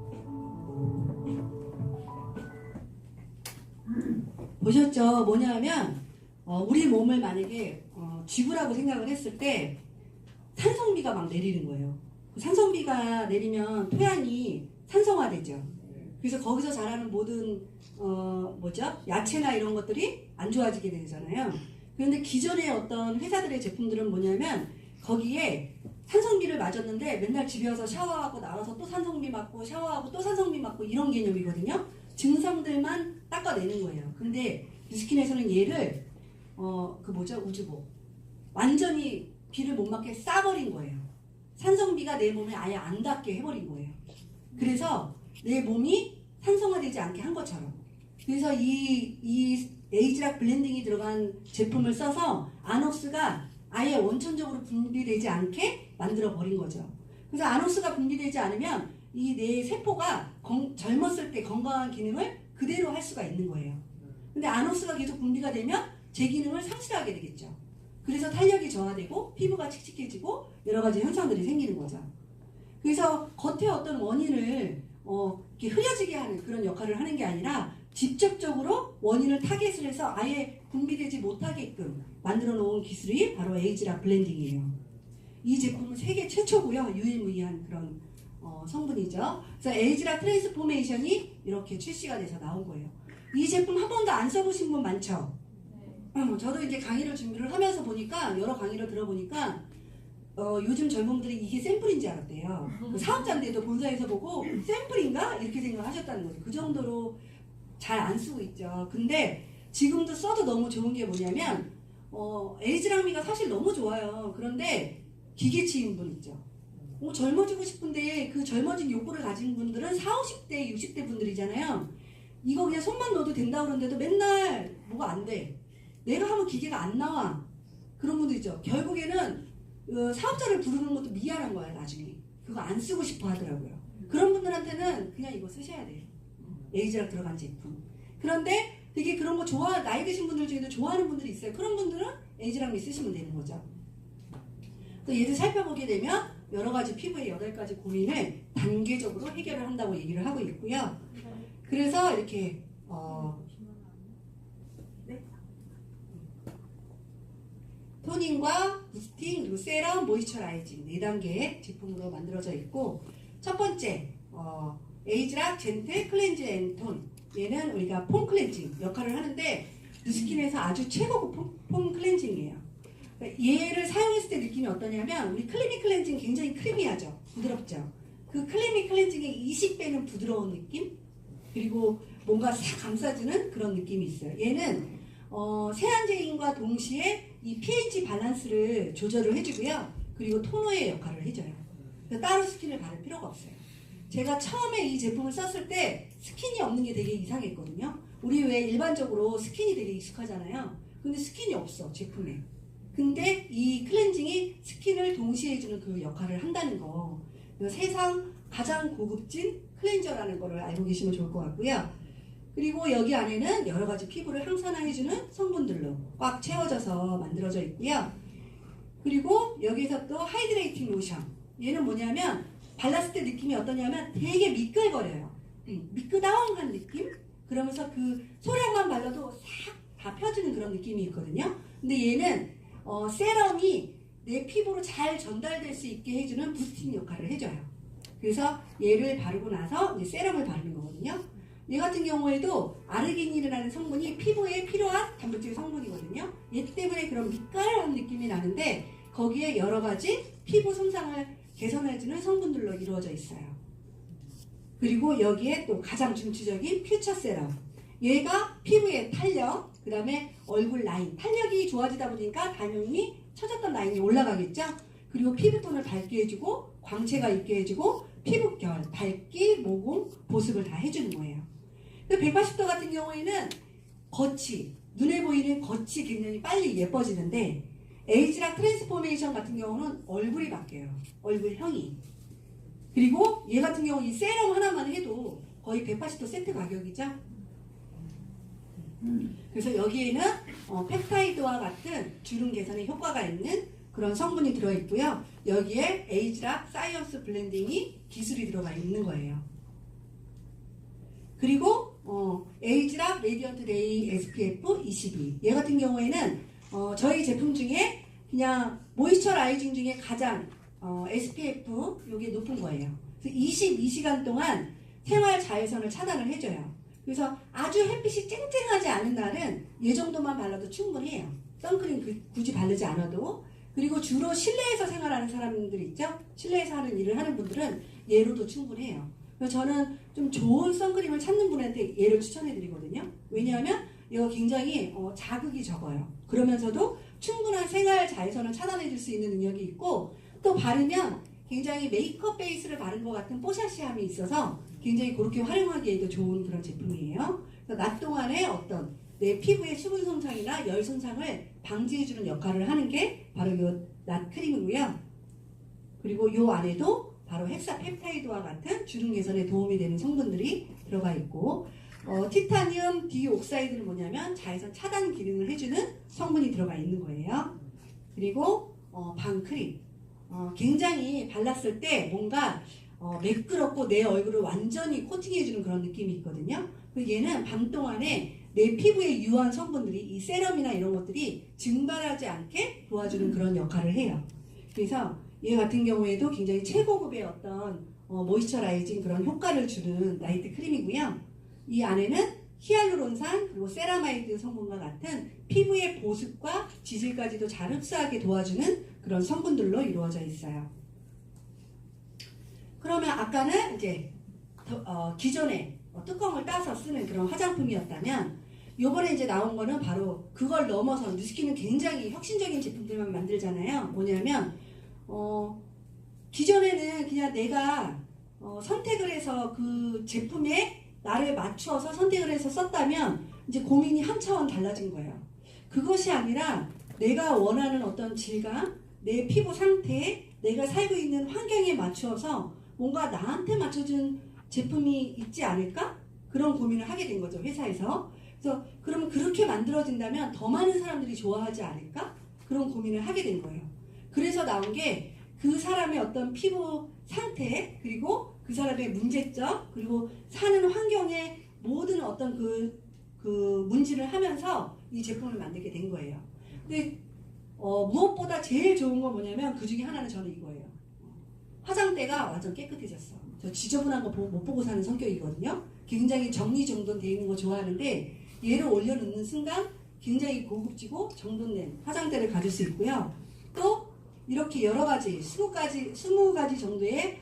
Speaker 1: 보셨죠? 뭐냐면 우리 몸을 만약에 쥐구라고 생각을 했을 때 산성비가 막 내리는 거예요. 산성비가 내리면 토양이 산성화되죠. 그래서 거기서 자라는 모든 야채나 이런 것들이 안 좋아지게 되잖아요. 그런데 기존의 어떤 회사들의 제품들은 뭐냐면 거기에 산성비를 맞았는데 맨날 집에 와서 샤워하고 나와서 또 산성비 맞고 샤워하고 또 산성비 맞고 이런 개념이거든요. 증상들만 닦아내는 거예요. 근데 뉴스킨에서는 얘를 우주복 완전히 비를 못 맞게 싸버린 거예요. 산성비가 내 몸에 아예 안 닿게 해버린 거예요. 그래서 내 몸이 산성화되지 않게 한 것처럼. 그래서 이 에이지락 블렌딩이 들어간 제품을 써서 아녹스가 아예 원천적으로 분비되지 않게 만들어 버린 거죠. 그래서 아녹스가 분비되지 않으면 이 내 세포가 젊었을 때 건강한 기능을 그대로 할 수가 있는 거예요. 근데 아녹스가 계속 분비가 되면 제 기능을 상실하게 되겠죠. 그래서 탄력이 저하되고 피부가 칙칙해지고 여러 가지 현상들이 생기는 거죠. 그래서 겉에 어떤 원인을 이렇게 흐려지게 하는 그런 역할을 하는 게 아니라 직접적으로 원인을 타겟을 해서 아예 분비되지 못하게끔 만들어 놓은 기술이 바로 에이지락 블렌딩이에요. 이 제품은 세계 최초고요. 유일무이한 그런 성분이죠. 그래서 에이지락 트랜스포메이션이 이렇게 출시가 돼서 나온 거예요. 이 제품 한 번도 안 써보신 분 많죠? 저도 이제 강의를 준비를 하면서 보니까 여러 강의를 들어보니까 요즘 젊은들이 이게 샘플인지 알았대요. 사업자인데도 본사에서 보고 샘플인가? 이렇게 생각하셨다는 거죠. 그 정도로 잘 안 쓰고 있죠. 근데 지금도 써도 너무 좋은 게 뭐냐면 에이지락미가 사실 너무 좋아요. 그런데 기계치인 분 있죠. 젊어지고 싶은데 그 젊어진 욕구를 가진 분들은 40, 50대, 60대 분들이잖아요. 이거 그냥 손만 넣어도 된다고 그러는데도 맨날 뭐가 안 돼. 내가 하면 기계가 안 나와. 그런 분들 있죠. 결국에는 사업자를 부르는 것도 미안한 거야, 나중에. 그거 안 쓰고 싶어 하더라고요. 그런 분들한테는 그냥 이거 쓰셔야 돼요. 에이지락 들어간 제품. 그런데 되게 그런 거 나이 드신 분들 중에도 좋아하는 분들이 있어요. 그런 분들은 에이지락미 쓰시면 되는 거죠. 또 얘를 살펴보게 되면 여러 가지 피부의 8가지 고민을 단계적으로 해결을 한다고 얘기를 하고 있고요. 그래서 이렇게 토닝과 부스팅, 그리고 세럼, 모이스처라이징 4단계의 제품으로 만들어져 있고, 첫 번째 에이지락 젠틀 클렌즈 앤 톤. 얘는 우리가 폼 클렌징 역할을 하는데 뉴스킨에서 아주 최고급 폼 클렌징이에요. 얘를 사용했을 때 느낌이 어떠냐면 우리 클리미 클렌징 굉장히 크리미하죠. 부드럽죠. 그 클리미 클렌징의 20배는 부드러운 느낌? 그리고 뭔가 싹 감싸주는 그런 느낌이 있어요. 얘는 세안제인과 동시에 이 pH 밸런스를 조절을 해주고요. 그리고 토너의 역할을 해줘요. 따로 스킨을 바를 필요가 없어요. 제가 처음에 이 제품을 썼을 때 스킨이 없는 게 되게 이상했거든요. 우리 왜 일반적으로 스킨이 되게 익숙하잖아요. 근데 스킨이 없어, 제품에. 근데 이 클렌징이 스킨을 동시에 해주는 그 역할을 한다는 거. 세상 가장 고급진 클렌저라는 거를 알고 계시면 좋을 것 같고요. 그리고 여기 안에는 여러 가지 피부를 항산화해주는 성분들로 꽉 채워져서 만들어져 있고요. 그리고 여기서 또 하이드레이팅 로션. 얘는 뭐냐면 발랐을 때 느낌이 어떠냐면 되게 미끌거려요. 미끄다웅한 느낌? 그러면서 그 소량만 발라도 싹 다 펴지는 그런 느낌이 있거든요. 근데 얘는 세럼이 내 피부로 잘 전달될 수 있게 해주는 부스팅 역할을 해줘요. 그래서 얘를 바르고 나서 이제 세럼을 바르는 거거든요. 얘 같은 경우에도 아르기닌이라는 성분이 피부에 필요한 단백질 성분이거든요. 얘 때문에 그런 미끌한 느낌이 나는데 거기에 여러 가지 피부 손상을 개선해주는 성분들로 이루어져 있어요. 그리고 여기에 또 가장 중추적인 퓨처 세럼. 얘가 피부의 탄력, 그 다음에 얼굴 라인. 탄력이 좋아지다 보니까 당연히 처졌던 라인이 올라가겠죠. 그리고 피부톤을 밝게 해주고 광채가 있게 해주고 피부결, 밝기, 모공, 보습을 다 해주는 거예요. 180도 같은 경우에는 겉이, 눈에 보이는 겉이 굉장히 빨리 예뻐지는데 에이지락 트랜스포메이션 같은 경우는 얼굴이 바뀌어요. 얼굴형이. 그리고 얘 같은 경우 이 세럼 하나만 해도 거의 180도 세트 가격이죠. 그래서 여기에는 펩타이드와 같은 주름 개선에 효과가 있는 그런 성분이 들어있고요. 여기에 에이지락 사이언스 블렌딩이 기술이 들어가 있는 거예요. 그리고 에이지락 레디언트 데이 SPF 22. 얘 같은 경우에는 저희 제품 중에 그냥 모이스처라이징 중에 가장 SPF 요게 높은 거예요. 그래서 22시간 동안 생활 자외선을 차단을 해줘요. 그래서 아주 햇빛이 쨍쨍하지 않은 날은 얘 정도만 발라도 충분해요. 선크림 굳이 바르지 않아도. 그리고 주로 실내에서 생활하는 사람들 있죠? 실내에서 하는 일을 하는 분들은 얘로도 충분해요. 그래서 저는 좀 좋은 선크림을 찾는 분한테 얘를 추천해드리거든요. 왜냐하면 얘가 굉장히 자극이 적어요. 그러면서도 충분한 생활 자외선을 차단해줄 수 있는 능력이 있고, 또 바르면 굉장히 메이크업 베이스를 바른 것 같은 뽀샤시함이 있어서 굉장히 그렇게 활용하기에도 좋은 그런 제품이에요. 그래서 낮 동안에 어떤 내 피부의 수분 손상이나 열 손상을 방지해주는 역할을 하는 게 바로 이 낮 크림이고요. 그리고 이 안에도 바로 헥사펩타이드와 같은 주름 개선에 도움이 되는 성분들이 들어가 있고, 티타늄 디옥사이드는 뭐냐면 자외선 차단 기능을 해주는 성분이 들어가 있는 거예요. 그리고 방크림, 굉장히 발랐을 때 뭔가 매끄럽고 내 얼굴을 완전히 코팅해주는 그런 느낌이 있거든요. 그리고 얘는 밤 동안에 내 피부에 유한 성분들이 이 세럼이나 이런 것들이 증발하지 않게 도와주는 그런 역할을 해요. 그래서 얘 같은 경우에도 굉장히 최고급의 어떤 모이스처라이징 그런 효과를 주는 나이트 크림이고요. 이 안에는 히알루론산 그리고 세라마이드 성분과 같은 피부의 보습과 지질까지도 잘 흡수하게 도와주는 그런 성분들로 이루어져 있어요. 그러면 아까는 이제 기존에 뚜껑을 따서 쓰는 그런 화장품이었다면, 요번에 이제 나온 거는 바로 그걸 넘어서 누스키는 굉장히 혁신적인 제품들만 만들잖아요. 뭐냐면 기존에는 그냥 내가 선택을 해서 그 제품에 나를 맞추어서 선택을 해서 썼다면 이제 고민이 한 차원 달라진 거예요. 그것이 아니라 내가 원하는 어떤 질감, 내 피부 상태, 내가 살고 있는 환경에 맞추어서 뭔가 나한테 맞춰준 제품이 있지 않을까? 그런 고민을 하게 된 거죠, 회사에서. 그래서 그러면 그렇게 만들어진다면 더 많은 사람들이 좋아하지 않을까? 그런 고민을 하게 된 거예요. 그래서 나온 게 그 사람의 어떤 피부 상태, 그리고 그 사람의 문제점, 그리고 사는 환경의 모든 어떤 그 문진을 하면서 이 제품을 만들게 된 거예요. 근데 무엇보다 제일 좋은 건 뭐냐면 그 중에 하나는 저는 이거예요. 화장대가 완전 깨끗해졌어. 저 지저분한 거 못 보고 사는 성격이거든요. 굉장히 정리정돈 돼 있는 거 좋아하는데 얘를 올려놓는 순간 굉장히 고급지고 정돈된 화장대를 가질 수 있고요. 또 이렇게 여러 가지 20가지 정도의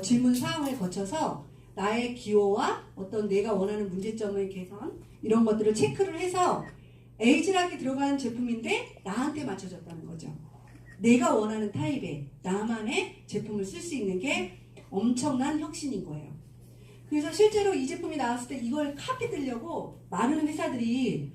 Speaker 1: 질문 사항을 거쳐서 나의 기호와 어떤 내가 원하는 문제점의 개선 이런 것들을 체크를 해서 에이지락이 들어간 제품인데 나한테 맞춰졌다는 거죠. 내가 원하는 타입의 나만의 제품을 쓸 수 있는 게 엄청난 혁신인 거예요. 그래서 실제로 이 제품이 나왔을 때 이걸 카피되려고 많은 회사들이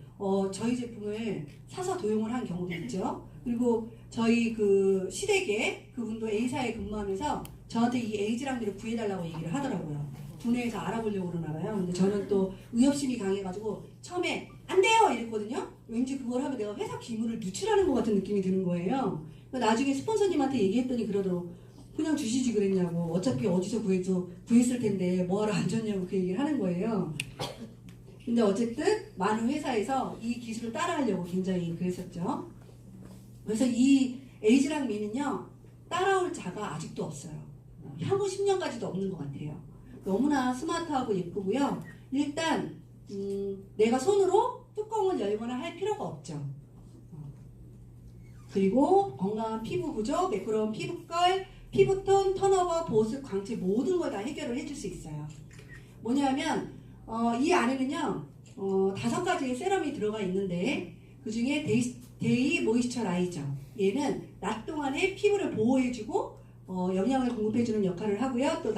Speaker 1: 저희 제품을 사서 도용을 한 경우도 있죠. 그리고 저희 그 시댁에 그분도 A사에 근무하면서 저한테 이 에이지락들을 구해달라고 얘기를 하더라고요. 국내에서 알아보려고 그러나 봐요. 근데 저는 또 의협심이 강해가지고 처음에 안 돼요 이랬거든요. 왠지 그걸 하면 내가 회사 기물을 누출하는 것 같은 느낌이 드는 거예요. 나중에 스폰서님한테 얘기했더니 그러더라고. 그냥 주시지 그랬냐고. 어차피 어디서 구했을 텐데 뭐하러 안 줬냐고 그 얘기를 하는 거예요. 근데 어쨌든 많은 회사에서 이 기술을 따라하려고 굉장히 그랬었죠. 그래서 이 에이지락 미는요 따라올 자가 아직도 없어요. 향후 10년까지도 없는 것 같아요. 너무나 스마트하고 예쁘고요. 일단 내가 손으로 뚜껑을 열거나 할 필요가 없죠. 그리고 건강한 피부 구조, 매끄러운 피부결, 피부톤, 턴오버, 보습, 광채 모든 걸 다 해결을 해줄 수 있어요. 뭐냐면 이 안에는요 5가지의 세럼이 들어가 있는데 그 중에 데이 모이스처라이저, 얘는 낮 동안에 피부를 보호해주고 영양을 공급해주는 역할을 하고요. 또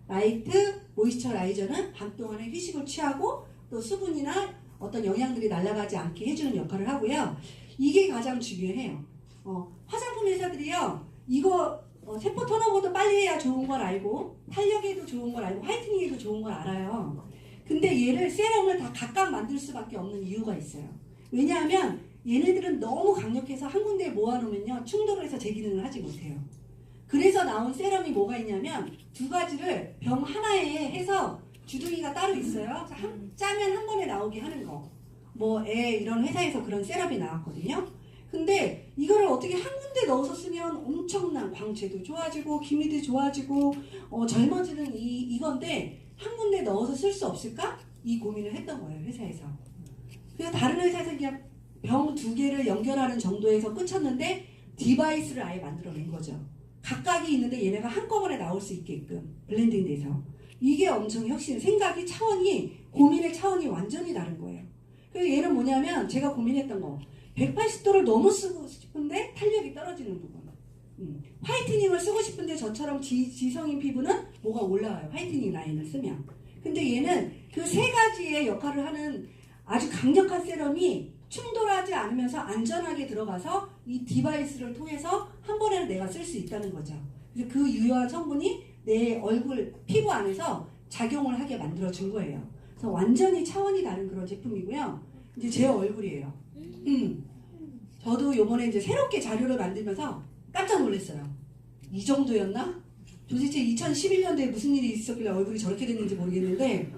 Speaker 1: 나이트 모이스처라이저는 밤 동안에 휴식을 취하고 또 수분이나 어떤 영양들이 날아가지 않게 해주는 역할을 하고요. 이게 가장 중요해요. 화장품 회사들이요 이거 세포 턴오버도 빨리 해야 좋은 걸 알고 탄력에도 좋은 걸 알고 화이트닝에도 좋은 걸 알아요. 근데 얘를 세럼을 다 각각 만들 수밖에 없는 이유가 있어요. 왜냐하면 얘네들은 너무 강력해서 한 군데에 모아놓으면요 충돌을 해서 제 기능을 하지 못해요. 그래서 나온 세럼이 뭐가 있냐면 두 가지를 병 하나에 해서 주둥이가 따로 있어요. 짜면 한 번에 나오게 하는 거. 이런 회사에서 그런 세럼이 나왔거든요. 근데 이거를 어떻게 한 군데 넣어서 쓰면 엄청난 광채도 좋아지고 기미도 좋아지고 젊어지는 이건데 한 군데 넣어서 쓸 수 없을까? 이 고민을 했던 거예요, 회사에서. 그래서 다른 회사에서 그냥 병 두 개를 연결하는 정도에서 끝쳤는데 디바이스를 아예 만들어낸 거죠. 각각이 있는데 얘네가 한꺼번에 나올 수 있게끔 블렌딩 돼서. 이게 엄청 혁신, 생각이 차원이, 고민의 차원이 완전히 다른 거예요. 그래서 얘는 뭐냐면 제가 고민했던 거 180도를 너무 쓰고 싶은데 탄력이 떨어지는 부분. 화이트닝을 쓰고 싶은데 저처럼 지성인 피부는 뭐가 올라와요. 화이트닝 라인을 쓰면. 근데 얘는 그 세 가지의 역할을 하는 아주 강력한 세럼이 충돌하지 않으면서 안전하게 들어가서 이 디바이스를 통해서 한 번에 내가 쓸 수 있다는 거죠. 그래서 그 유효한 성분이 내 얼굴, 피부 안에서 작용을 하게 만들어준 거예요. 그래서 완전히 차원이 다른 그런 제품이고요. 이제 제 얼굴이에요. 저도 요번에 이제 새롭게 자료를 만들면서 깜짝 놀랐어요. 이 정도였나? 도대체 2011년도에 무슨 일이 있었길래 얼굴이 저렇게 됐는지 모르겠는데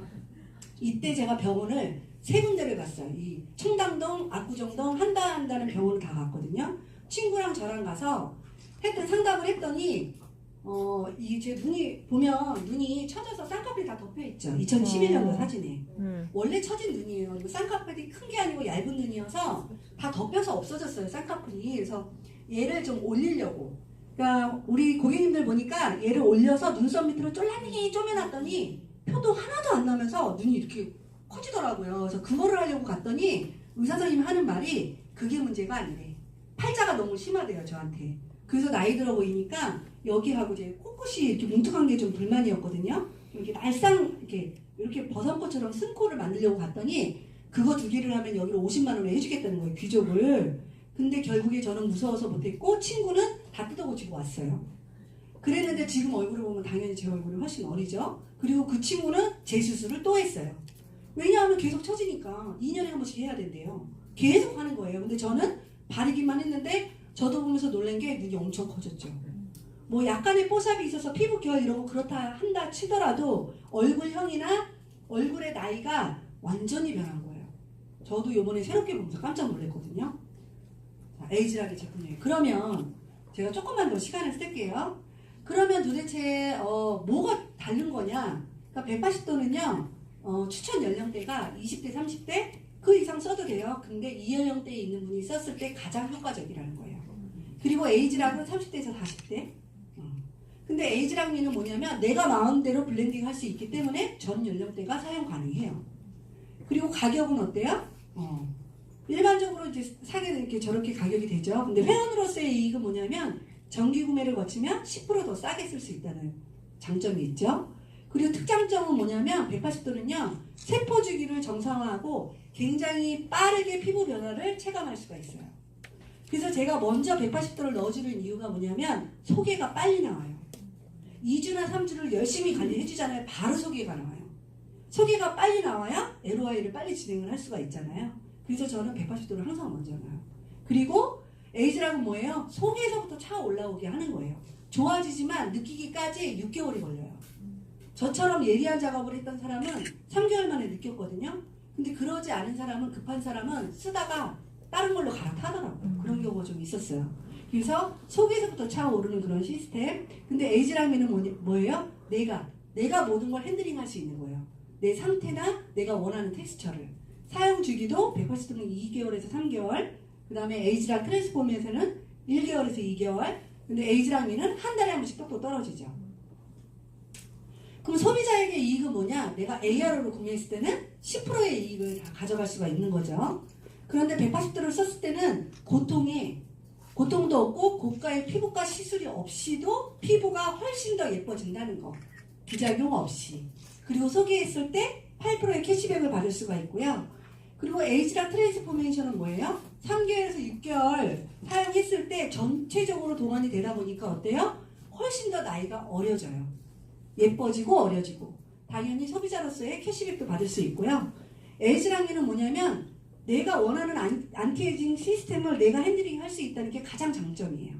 Speaker 1: 이때 제가 병원을 세 군데를 갔어요. 이 청담동, 압구정동, 한다는 병원을 다 갔거든요. 친구랑 저랑 가서 상담을 했더니 제 눈이 보면 눈이 처져서 쌍꺼풀이 다 덮여있죠. 2011년도 사진에. 원래 처진 눈이에요. 쌍꺼풀이 큰 게 아니고 얇은 눈이어서 다 덮여서 없어졌어요. 쌍꺼풀이. 그래서 얘를 좀 올리려고. 그러니까 우리 고객님들 보니까 얘를 올려서 눈썹 밑으로 쫄라니 쪼매놨더니 표도 하나도 안 나면서 눈이 이렇게 커지더라고요. 그래서 그거를 하려고 갔더니 의사 선생님이 하는 말이 그게 문제가 아니래. 팔자가 너무 심하대요, 저한테. 그래서 나이 들어 보이니까 여기하고 이제 코끝이 이렇게 뭉툭한 게 좀 불만이었거든요. 이렇게 이렇게 버선코처럼 쓴 코를 만들려고 갔더니 그거 두 개를 하면 여기로 50만 원에 해주겠다는 거예요, 귀족을. 근데 결국에 저는 무서워서 못했고 친구는 다 뜯어고치고 왔어요. 그랬는데 지금 얼굴을 보면 당연히 제 얼굴이 훨씬 어리죠. 그리고 그 친구는 재수술을 또 했어요. 왜냐하면 계속 처지니까 2년에 한 번씩 해야 된대요. 계속 하는 거예요. 근데 저는 바르기만 했는데 저도 보면서 놀란 게 눈이 엄청 커졌죠. 약간의 뽀샵이 있어서 피부 결 이런 거 그렇다 한다 치더라도 얼굴형이나 얼굴의 나이가 완전히 변한 거예요. 저도 요번에 새롭게 보면서 깜짝 놀랐거든요. 자, 에이즈라기 제품이에요. 그러면 제가 조금만 더 시간을 쓸게요. 그러면 도대체 뭐가 다른 거냐? 그러니까 180도는요. 추천 연령대가 20대, 30대 그 이상 써도 돼요. 근데 이 연령대에 있는 분이 썼을 때 가장 효과적이라는 거예요. 그리고 에이즈락은 30대에서 40대. 근데 에이즈락미는 뭐냐면 내가 마음대로 블렌딩 할 수 있기 때문에 전 연령대가 사용 가능해요. 그리고 가격은 어때요? 일반적으로 이제 사게 이렇게 저렇게 가격이 되죠. 근데 회원으로서의 이익은 뭐냐면 정기 구매를 거치면 10% 더 싸게 쓸 수 있다는 장점이 있죠. 그리고 특장점은 뭐냐면 180도는요. 세포 주기를 정상화하고 굉장히 빠르게 피부 변화를 체감할 수가 있어요. 그래서 제가 먼저 180도를 넣어주는 이유가 뭐냐면 소개가 빨리 나와요. 2주나 3주를 열심히 관리해주잖아요. 바로 소개가 나와요. 소개가 빨리 나와야 LOI를 빨리 진행을 할 수가 있잖아요. 그래서 저는 180도를 항상 먼저 놔요. 그리고 에이즈락은 뭐예요? 속에서부터 차 올라오게 하는 거예요. 좋아지지만 느끼기까지 6개월이 걸려요. 저처럼 예리한 작업을 했던 사람은 3개월 만에 느꼈거든요. 근데 그러지 않은 사람은, 급한 사람은 쓰다가 다른 걸로 갈아타더라고요. 그런 경우가 좀 있었어요. 그래서 속에서부터 차오르는 그런 시스템. 근데 에이즈락미는 뭐예요? 내가 모든 걸 핸들링 할 수 있는 거예요. 내 상태나 내가 원하는 텍스처를. 사용 주기도 180도는 2개월에서 3개월. 그 다음에 에이즈락 트랜스폼에서는 1개월에서 2개월. 근데 에이즈락미는 한 달에 한 번씩 똑똑 떨어지죠. 그럼 소비자에게 이익은 뭐냐? 내가 AR로 구매했을 때는 10%의 이익을 다 가져갈 수가 있는 거죠. 그런데 180도를 썼을 때는 고통도 없고 고가의 피부과 시술이 없이도 피부가 훨씬 더 예뻐진다는 거. 부작용 없이. 그리고 소개했을 때 8%의 캐시백을 받을 수가 있고요. 그리고 에이즈락 트랜스포메이션은 뭐예요? 3개월에서 6개월 사용했을 때 전체적으로 동안이 되다 보니까 어때요? 훨씬 더 나이가 어려져요. 예뻐지고 어려지고. 당연히 소비자로서의 캐시백도 받을 수 있고요. 에이지랑에는 뭐냐면 내가 원하는 안티에이징 시스템을 내가 핸들링 할 수 있다는 게 가장 장점이에요.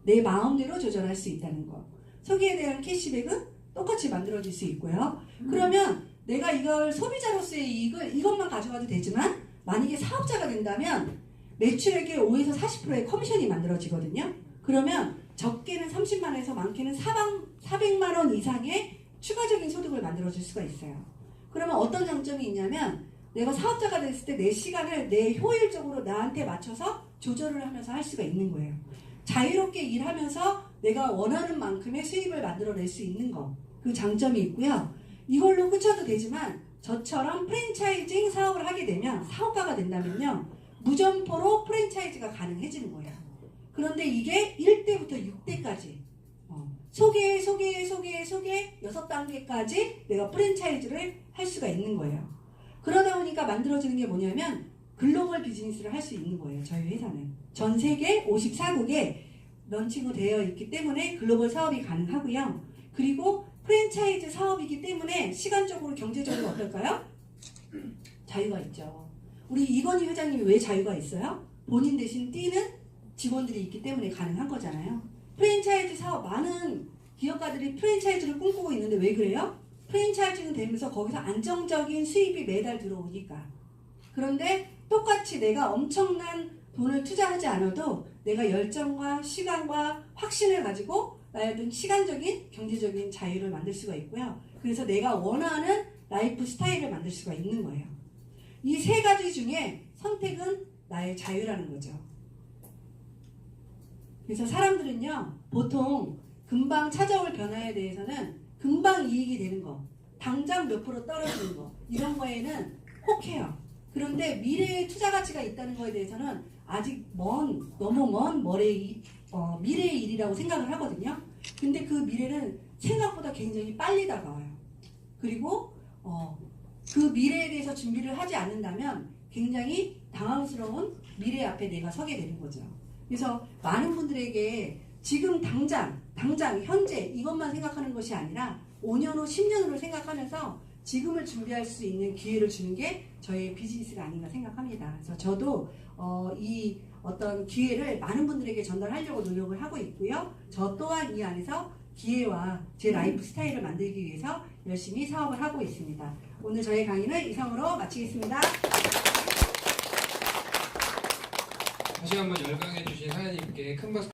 Speaker 1: 내 마음대로 조절할 수 있다는 거. 소비에 대한 캐시백은 똑같이 만들어질 수 있고요. 그러면 내가 이걸 소비자로서의 이익을 이것만 가져가도 되지만 만약에 사업자가 된다면 매출액의 5에서 40%의 커미션이 만들어지거든요. 그러면 적게는 30만 원에서 많게는 400만 원 이상의 추가적인 소득을 만들어줄 수가 있어요. 그러면 어떤 장점이 있냐면 내가 사업자가 됐을 때 내 시간을 내 효율적으로 나한테 맞춰서 조절을 하면서 할 수가 있는 거예요. 자유롭게 일하면서 내가 원하는 만큼의 수입을 만들어낼 수 있는 거. 그 장점이 있고요. 이걸로 그쳐도 되지만 저처럼 프랜차이징 사업을 하게 되면 사업가가 된다면요. 무점포로 프랜차이즈가 가능해지는 거예요. 그런데 이게 1대부터 6대까지 소개 6단계까지 내가 프랜차이즈를 할 수가 있는 거예요. 그러다 보니까 만들어지는 게 뭐냐면 글로벌 비즈니스를 할 수 있는 거예요. 저희 회사는. 전 세계 54국에 런칭이 되어 있기 때문에 글로벌 사업이 가능하고요. 그리고 프랜차이즈 사업이기 때문에 시간적으로 경제적으로 어떨까요? 자유가 있죠. 우리 이건희 회장님이 왜 자유가 있어요? 본인 대신 뛰는 직원들이 있기 때문에 가능한 거잖아요. 프랜차이즈 사업 많은 기업가들이 프랜차이즈를 꿈꾸고 있는데 왜 그래요? 프랜차이즈는 되면서 거기서 안정적인 수입이 매달 들어오니까. 그런데 똑같이 내가 엄청난 돈을 투자하지 않아도 내가 열정과 시간과 확신을 가지고 나의 어떤 시간적인 경제적인 자유를 만들 수가 있고요. 그래서 내가 원하는 라이프 스타일을 만들 수가 있는 거예요. 이 세 가지 중에 선택은 나의 자유라는 거죠. 그래서 사람들은요, 보통 금방 찾아올 변화에 대해서는 금방 이익이 되는 거, 당장 몇 프로 떨어지는 거, 이런 거에는 혹해요. 그런데 미래의 투자 가치가 있다는 거에 대해서는 아직 너무 먼 미래의 일이라고 생각을 하거든요. 근데 그 미래는 생각보다 굉장히 빨리 다가와요. 그리고 그 미래에 대해서 준비를 하지 않는다면 굉장히 당황스러운 미래 앞에 내가 서게 되는 거죠. 그래서 많은 분들에게 지금 당장 현재 이것만 생각하는 것이 아니라 5년 후 10년 후를 생각하면서 지금을 준비할 수 있는 기회를 주는 게 저의 비즈니스가 아닌가 생각합니다. 그래서 저도 이 어떤 기회를 많은 분들에게 전달하려고 노력을 하고 있고요. 저 또한 이 안에서 기회와 제 라이프 스타일을 만들기 위해서 열심히 사업을 하고 있습니다. 오늘 저의 강의는 이상으로 마치겠습니다.
Speaker 3: 다시 한번 열강해 주신 사장님께 큰 박수.